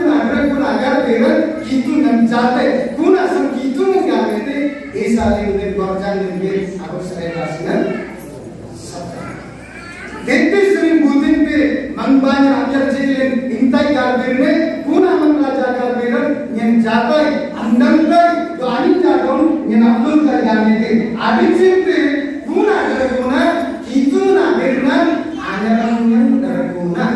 pun agar beran itu nan jate kuna sam itu nan garden deh saling udah banyak ajar jilin intai garbirne kuna raja garbiran yang jatai andangkai do anin jadon yang abdul kayamite adin sinte kuna darguna itu na berna anyaran yang darguna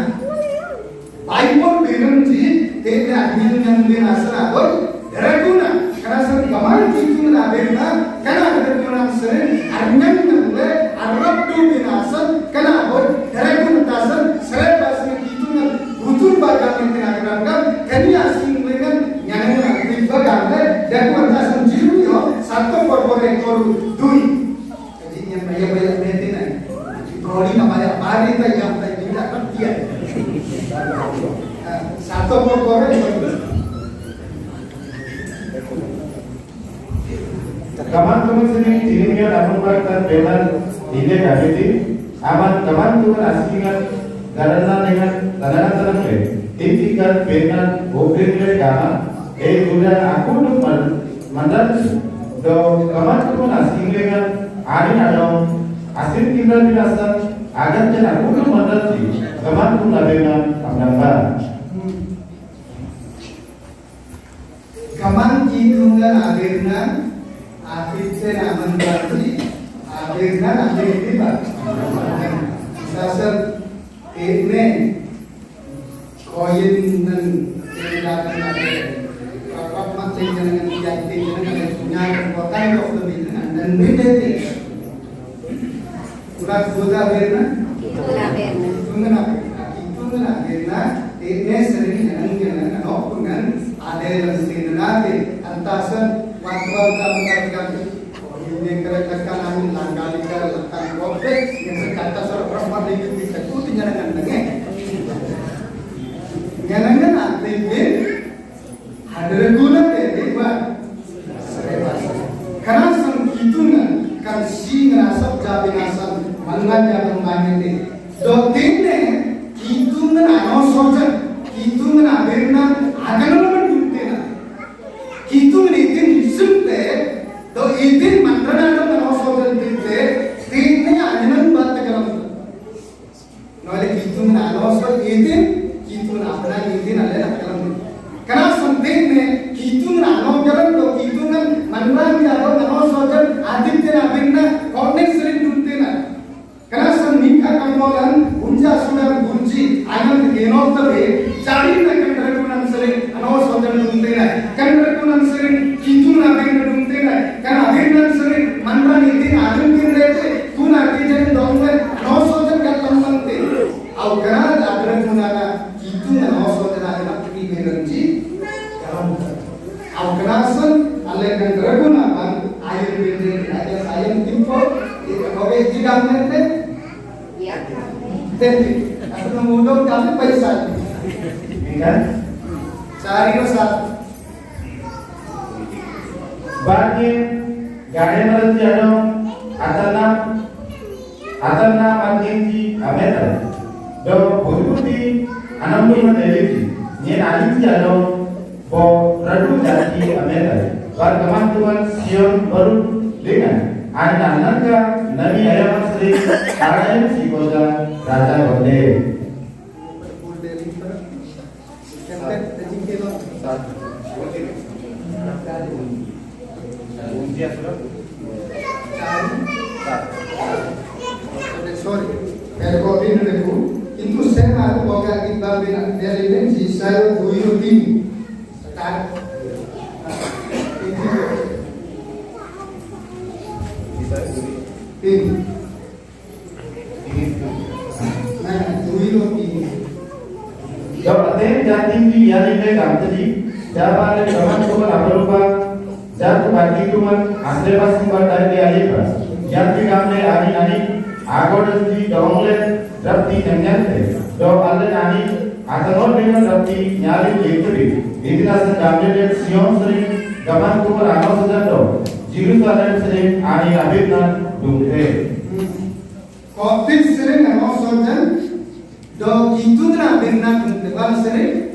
baipor benanji tete adin yang benasra boy darguna karena sen kaman itu na berna karena darguna sen arnyan nangle arab tu benasan karena boy darguna tasan selebas itu na butuh bagan yang tenaga kani asing dengan nyanyi tiba gambar dan kuasa sendiri yo satu korporat koru dui jadi yang banyak metina kori namanya bari tak yang tidak kerja satu korporat Kaman-kaman sini dirinya namun bahkan dengan ide kabiti aman kaman-kaman asingan karena dengan tanah-tanah tinggal benar obrenle gama dunia aku tuh mandat do kaman-kaman asingan ani adong asin tinggal binasa agar jangan aku tuh mandat sih kaman-kaman dengan amnamba kaman kitunggan akhirnya akhirnya aman berarti akhirnya akhirnya sasar ini koin dan tindakan ada apa macam dengan jati dengan punya kekuatan untuk lebih dan beda urat sudah berna itu berna ini sering dengan dengan ada yang senang antasan waktu ini kerjakan angin langkali kerjakan kompleks yang berkata seorang perempuan itu bisa itu dengan dengan Ganangan aktifin ada guna dewa karena sengkitungan kan si ngerasa jabi nasab mangan yang banyak dotinne kitungan anosojan kitungan aberna agan naman duntena kitungan itin hisumte do itin mandrana anosojan dinte tinne anan battagaram noile kitungan anosoj itin kitun apna itin alena kalam karena sentene kitun ano jalan do kitungan manran ya do anosojan aditya aberna connect sering duntena karena senikah kambolan unja sudah bunci agan genot tabe cari na kan sering anosojan duntena kan sering kitun aberna duntena karena aberna sering manran itin agan kirete kuna kijan dongwe anosojan katamante au karena aberna kitun anosojan agan kiberanji karam au kerasan alekan draguna ban air bende ada sayang timpo oke jika mente jadi aku mengundang kami पैसा kan cari resat bagi gade marat jano atanna manginji ameta do bhuti anamni mandeli ni nani jano bo radu jati ameta bar kaman tuan sion baru dengan ana anaka nabi ayam sri arayan siboda raja bonde sorry saya kopi dulu itu saya mau bawa kita bina dari ini saya buiru tim start tim nah buiru tim jab ate jati di yani me gamtji jabale kaman ko aprupa jab baki tuman asle pasim badai de ayepa jati gamle ani agodji dongle rapti janjante do alle ani atanor biman rapti nyali yekri idinasan gamle sion sri gaman ko anosajan do Jerusalem sri ani abidna dumre kopi sering anosajan do kituna abidna dumre bal sering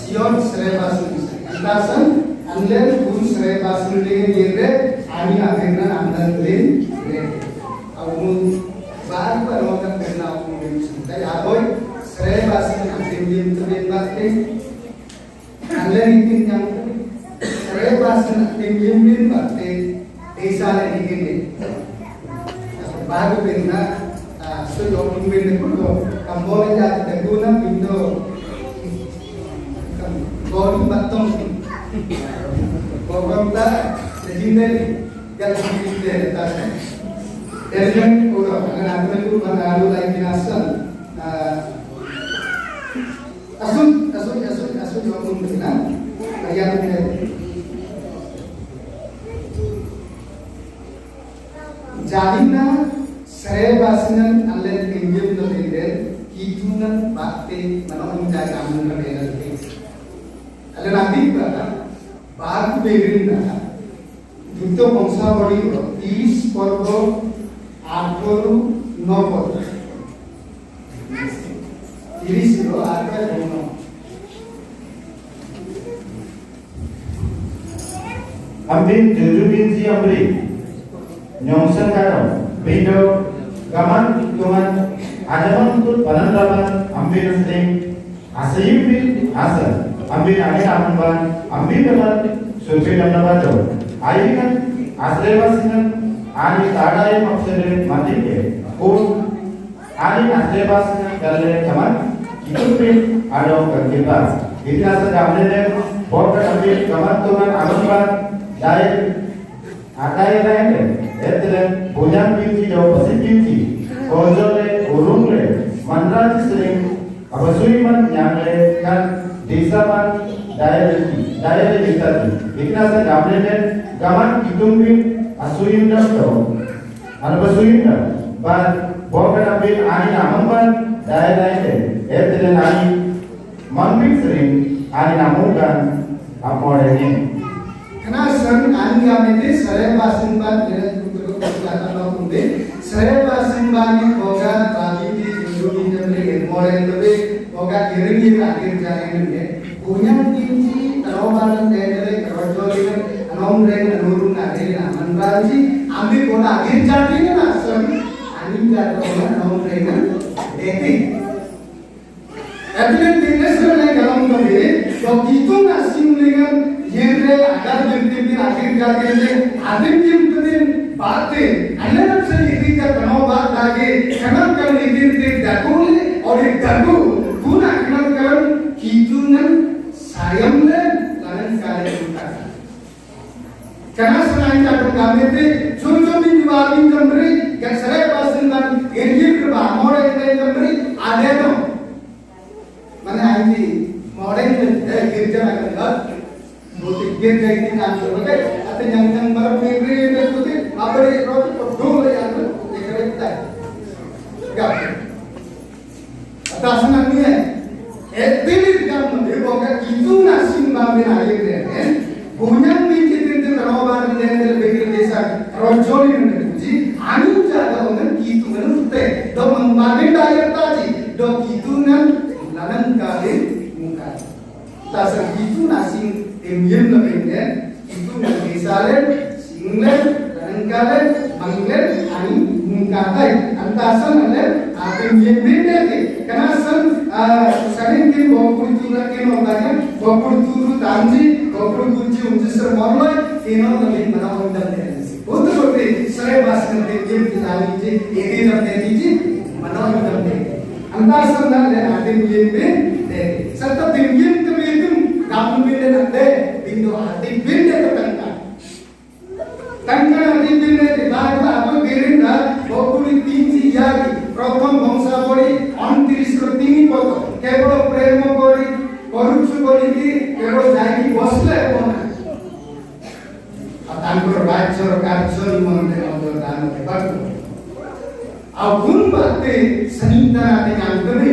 sion sere basun antasan anlen pun sere basun dengan yere ani abidna andan lin amun baru baru kan kena amun cinta ya boy tim Yemin bakti desa lagi gini. Baru bina sejauh pemimpin itu kamboja jatuh teguna pintu Gori batong Pokoknya sejumlah yang dimiliki atasnya. Dari udah anak itu mengalu lagi nasan. Asun ngomong dengan ayat ini. Jadina serebasinan allen pinjam to tidak hitunan bakti menolong jaga amun berbenah. Allen abis berapa? Baru berbenah. Juto bangsa beri 30 porgo 8 9 30 lo 8 9 Ampin jujubin si amri nyongsen karo bindo gaman tuhan ajaman tut panandaman ampin sering asayim bil asa ampin ane aman ampin daman survei daman bajo ayikan asrevasinan ani tadai maksudnya mati ke pun ani asrevasinan dalam gaman itu pun ada kerja kita sedang melihat border ampin gaman tuhan aman dai akai lain etre bujang beauty do pasit beauty ojole urungle manraj sering abasui man yangle kan desa man dai ditati ikna sa gamle ne gaman kitumbi asuim na to anabasuim na ba bokan abin ani amamban dai etre nani manbik sering ani namugan apode ni Kenasan anga mete serebasin ban dengan kudu kelihatan lakunde serebasin ban boga bagi di dunia jamre moren dobe boga iringi akhir jalan ini punya tinji terobalan dari kerajaan anom reng nurun akhir aman banji ambil bola akhir jalan ini nasan anga terobalan anom reng eti Etilen dinesel lagi dalam dobe begitu nasim dengan Yere agar jemtin akhir jalan ini, akhir jemtin batin. Anda nak sendiri kita kenal bat lagi. Kenal kalau ini dagul, orang dagul. Guna kenal kalau hidungan sayang dan lain kali kita. Karena selain itu kami itu cuma di bawah jemberi, yang saya pasin dan ini berbah. Orang yang jemberi ada tu. Mana ini orang yang kerja akan Butik dia kayak ini oke? Atau yang baru negeri itu butik, apa dia roti pedul yang itu dikereta, gak? Atas nanti pilih kamu dia bukan itu nasi mampir air dia, punya mikir itu terobat dia lebih desa, rojoli menguji, anu jaga orang itu menurutnya, dok membangun air tadi, dok itu nan lalang kali muka, tasar itu nasi Indian lebihnya itu misalnya singlet, rangkaian, manglet, ani mungkatai, antasan ada Indian beda ke, karena sering kita bawa turun ke nolanya, bawa turun tanji, bawa kunci untuk sermolai, kino lebih mana orang dan untuk seperti saya bahas nanti kita lihat ini nanti mana orang dan antasan ada Indian beda, serta Indian itu kamu benda nanti, bindu hati benda tertangkap. Tangkap hati benda di baru apa benda, bokuli tinggi jadi, proton bangsa bori, antiris tinggi foto, kebolo premo bori, korupsi bori di, kebolo jadi bosle mana. Atangkur bacor karcon mengenai dan hebat. Agun bakti senita nanti yang gede.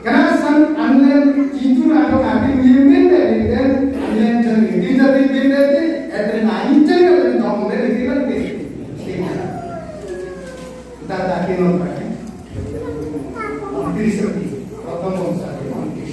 Karena sang anlen itu atau kami mimpin dari dan anlen jadi ini jadi benda itu ada naik jadi orang tahu dari kita ni. Kita tak kena pakai. Mungkin seperti proton bangsa mungkin.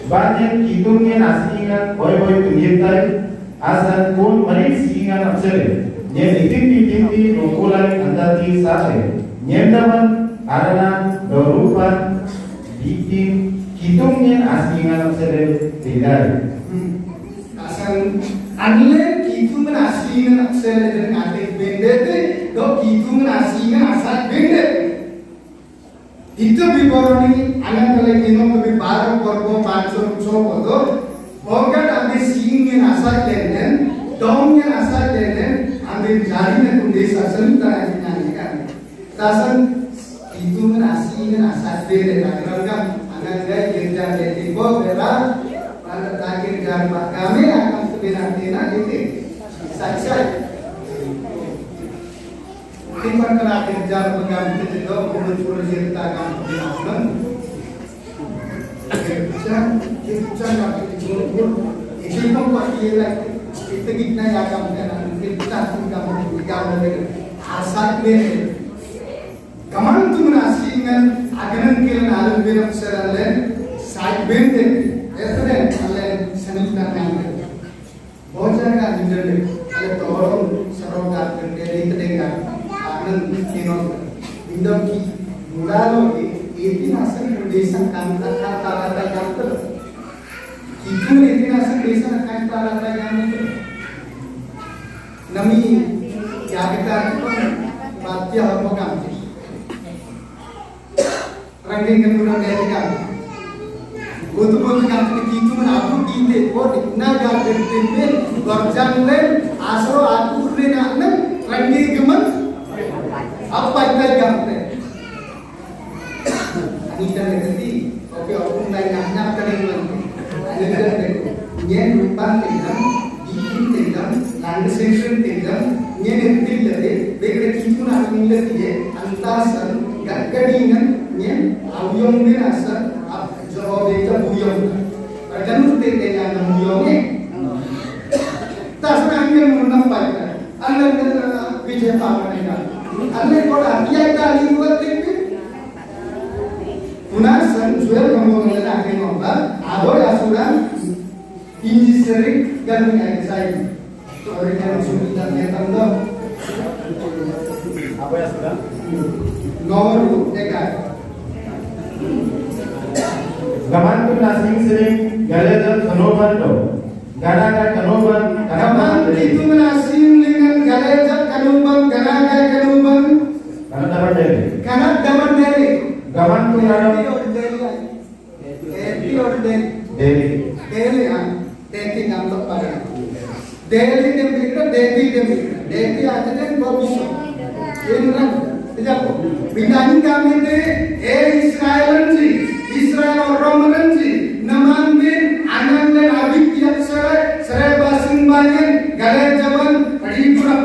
Banyak hitungnya nasingan boy tunjukan asal pun mari singan absere. Yang itim rokulan antati sate. Nyendaman karena dorupan bikin kitungnya asingan sere tidak. Asan anle kitungan asingan sere dengan adik bendete do kitungan asingan asal bendete. Itu biboroni anak lagi minum lebih baru korbo pancur coba ogat ambil singin asal lenden dongnya asal lenden ambil jarinya kundesa sementara dinyanyikan tasan itu asingan asal bendete karena anak gaya kerja di bawah bela pada akhir jari kami akan sebenarnya itu saja Timpan kena kerja pegang itu muncul cerita kamu di Aslan. Kerja kamu di Jumur. Ini pun lagi itu kita yang kamu kena kita pun kamu di asal ni. Kaman tu menasihkan agar kita alam beram seralen side bende. Itu deh alam senang yang bosan kan jadi alam torong serogat bende itu dengar. Indom ki mudalo itinasan desa kata itu itinasan desa kata itu nami ya kita batia apa kamu ranking kemudian dari kamu betul-betul kamu itu aku ide oh naga bertemu berjalan asro aku rena ranking kemudian apa itu gamte? Ini kan nanti, oke aku nanya kering lagi. Ini kan deko, nyen rupa tinggal, ikin tinggal, landscape tinggal, nyen nanti lagi, bekerja itu nak minat dia, antasan, gadingan, nyen, awiyong binasa, jauh deka buyong. Jangan tega yang buyongnya. Tas kami menambahkan, anda bijak apa mereka? Anda kota dia kali buat itu. Punasan jual kamu mengenai akhir nombor, awal asuran, inji sering dan mengenai saya. Orang yang sudah datang dong. Apa ya sudah? Nomor tiga. Gaman tu nasing sering galedan kanoban do. Garaga kanoban Gaman itu menasing dengan galedan kanoban garaga kanoban. Karena dapat dari gaman tu ada Delhi Delhi nam to pada Delhi Delhi aja kan bisa ini kan tidak bintangin kami deh Israel orang menji naman din anand dan abid yang serai basing banyak galer jaman padi pura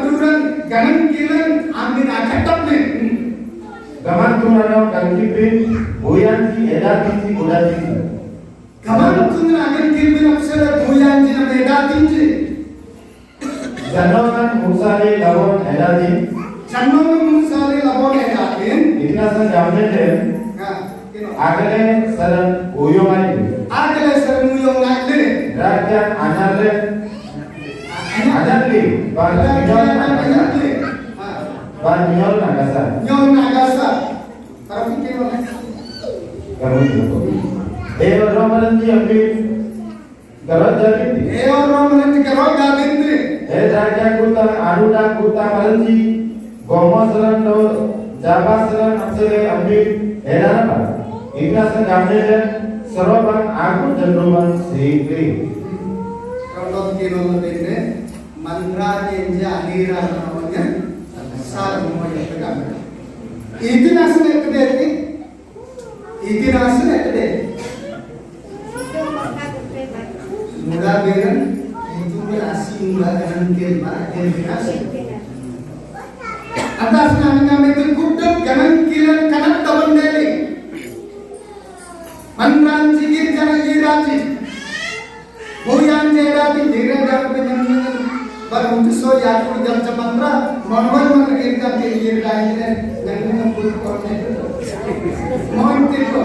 ganan kilan ambil akatap nih gaman tu ada kangkipin boyanti edatinci bodatinci gaman tu agar kibin apsara boyanti na edatinci jangan musali lawon edatin jangan musali lawon edatin itinasan jamne deh agale saran uyong ali rakyat anale Banyol Nagasa tapi kira kamu itu Romanan di ambil garot jadi Romanan di garot jadi rakyat kuta aruda kuta malanji gomo saran do jaba saran apsere ambil apa Ignasan gamne seroban aku jendruman sikri kalau kira ini mantra yang jahira namanya sar moya pegang itu nasne kede muda beren itu berasi muda dengan kelmar nasi atas nama itu kuda dengan kilan kanak taban deli manran sikit jangan jirati boyan jirati diri dapat dengan baru itu so ya aku jam mantra mohon mengerjakan diri lainnya dengan mengukur itu mohon itu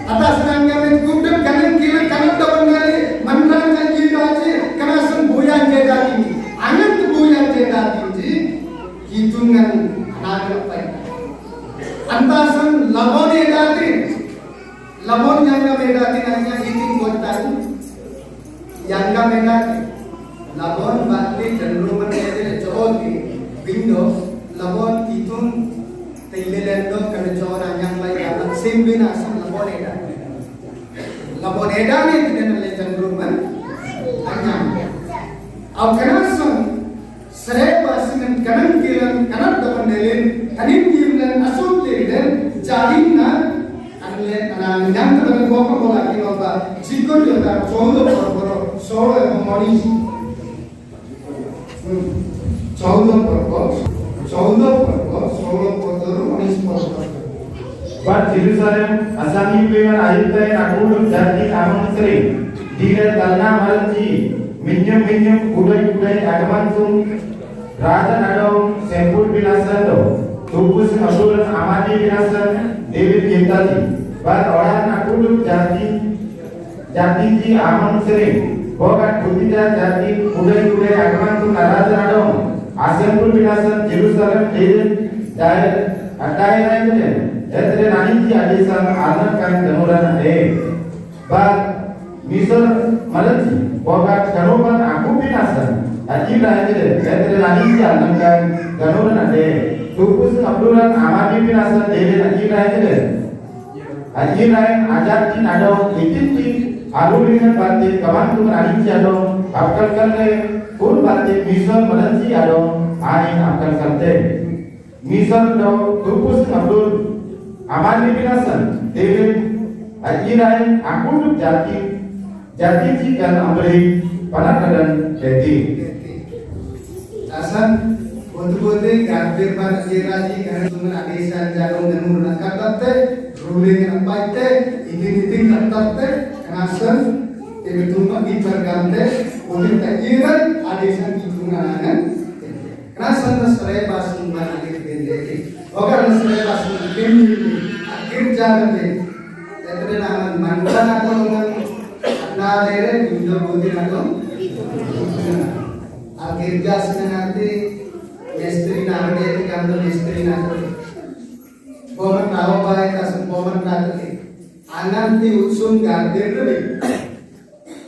atas nama itu kuda dengan kilan kanak taban deli manran jirati karena semboyan jirati angan boyan jirati hitungan anak apa antasan yang kami labon batli cenderung menjadi jauh di window labon itu Thailand kan orang yang lain dalam simbin asam labon eda ni tidak ada cenderung anyam. Awkaran serba dengan kanan kiran kanan depan delin kanin kiran asal delin jalina anle yang terdapat bapa bola kini apa jikut juga jodoh berboro solo memori jodoh berboro solo berboro manis berboro. But Jerusalem asami peman ayutai nakulu jadi aman sering dia tanah malji minyak kudai agaman tum raja nadong sempur binasan do tupus asuran amadi binasan David yentati but orang nakulu jadi ji aman sering bogat kutija jadi kudai agaman tum raja nadong asempur binasan Jerusalem David daya akai naiknya etre nani ji adisan anak kan kenuran but misal malji bogat karuban aku binasan ajib lahir etre nani ji anak kan kenuran tupus abdulan amadi binasan ajib lahir ajat ji nadong itinti alulinan batin kawan tu nani ji adong apkal kalle kur batin misal malji adong ain apkal kalle misal do tupus abdul amadi binasan David ajirain aku jati ji kan amri panakadan jadi asan bote garbir pada jiraji kan sungan adesan jarong dan murna katatte ruling apaite ini katatte kanasan ini tumma dipergante bote tajiran adesan itunganan kanasan sore basun banagir bendeki ogar sore basun bendeki akhir jalan etre naman mandan atau na dere indo bote atau akhir jas nanti misteri na dere kan misteri na boman tahu baik kasan boman kate ananti usung garder le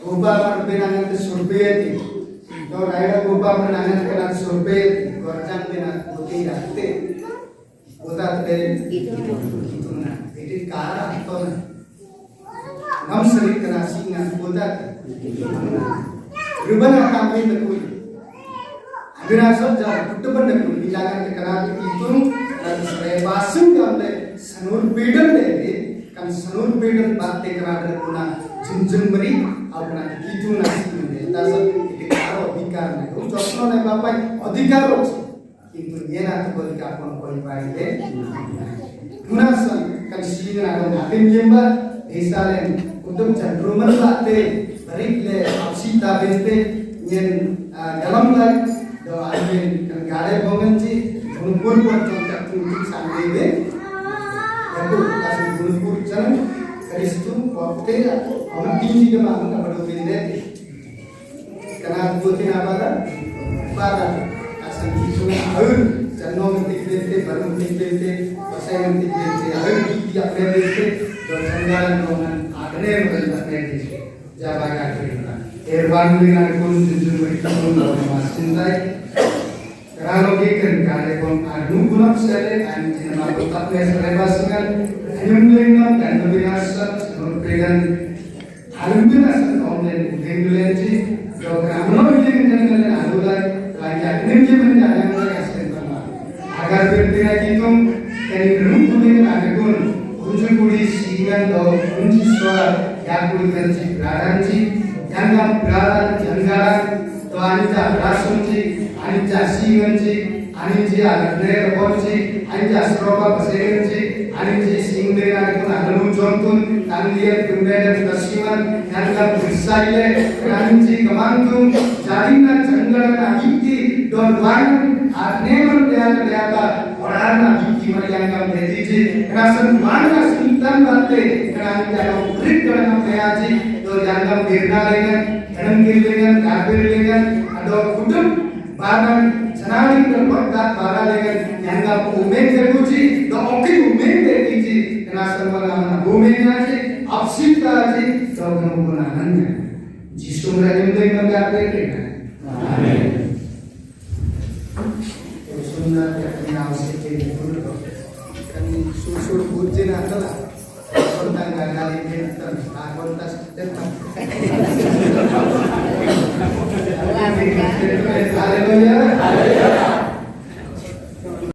ubah perbinangan te surbeti to raira ubah perbinangan kana surbeti gorjang dina putih date utat dere itu na itu kara to nam sering kena singa utat rubana kami tekul Abirasam jauh kutuban nekul bilangan kekenal itu dan basung gamle sanur bidang deh kan sanur bidang batte kerana guna junjung beri apna itu nasi mende dasar itu karo dikar nek josno nek bapai adhikar itu yena to bolika kon koi paile guna san kan singa ada atin jemba desalen kutum cenderung batte berikle apsita bente yen dalam lagi do almen kan gare bonganci gunpur por contak tunjuk sandebe aku kasih gunpur jalan dari situ waktu orang tinggi ke mana nggak perlu pindah karena buatin apa kan para asal itu air jangan mentik baru mentik pasal mentik air dia mentik do sanggalan dengan agne mentik jabakan kita Erwan dengan pun jujur itu pun masih cintai. Kalau kita kali pun adu guna sekali, anjing apa tak selebaskan, nyumbang dan kebiasaan memberikan alumni online English, program lebih dengan adu lagi energi menjadi yang sempurna. Agar bertindak itu dari rumah dengan adikun, ujung kuli singan do kunci suara yang kuli kunci garansi. Jangan berada janggaran to anija rasunji anija singanji anija agner bonji anija sroba pasenji anija singdera kuna hanu jontun tanlian kumbedan kasiman yanga bersaile anji kamantum jarina janggaran agiti don wan agneman deata orana agiti marianga bediji rasan mana sintan batte anija ukrit kana beaji jangan birna dengan enam dengan kafir dengan ada kutub barang senari berkordat barang dengan yang nggak umen terpuji do oke umen terpuji kena semua umen aja absita aja do kemudiannya jisum lagi Haleluya.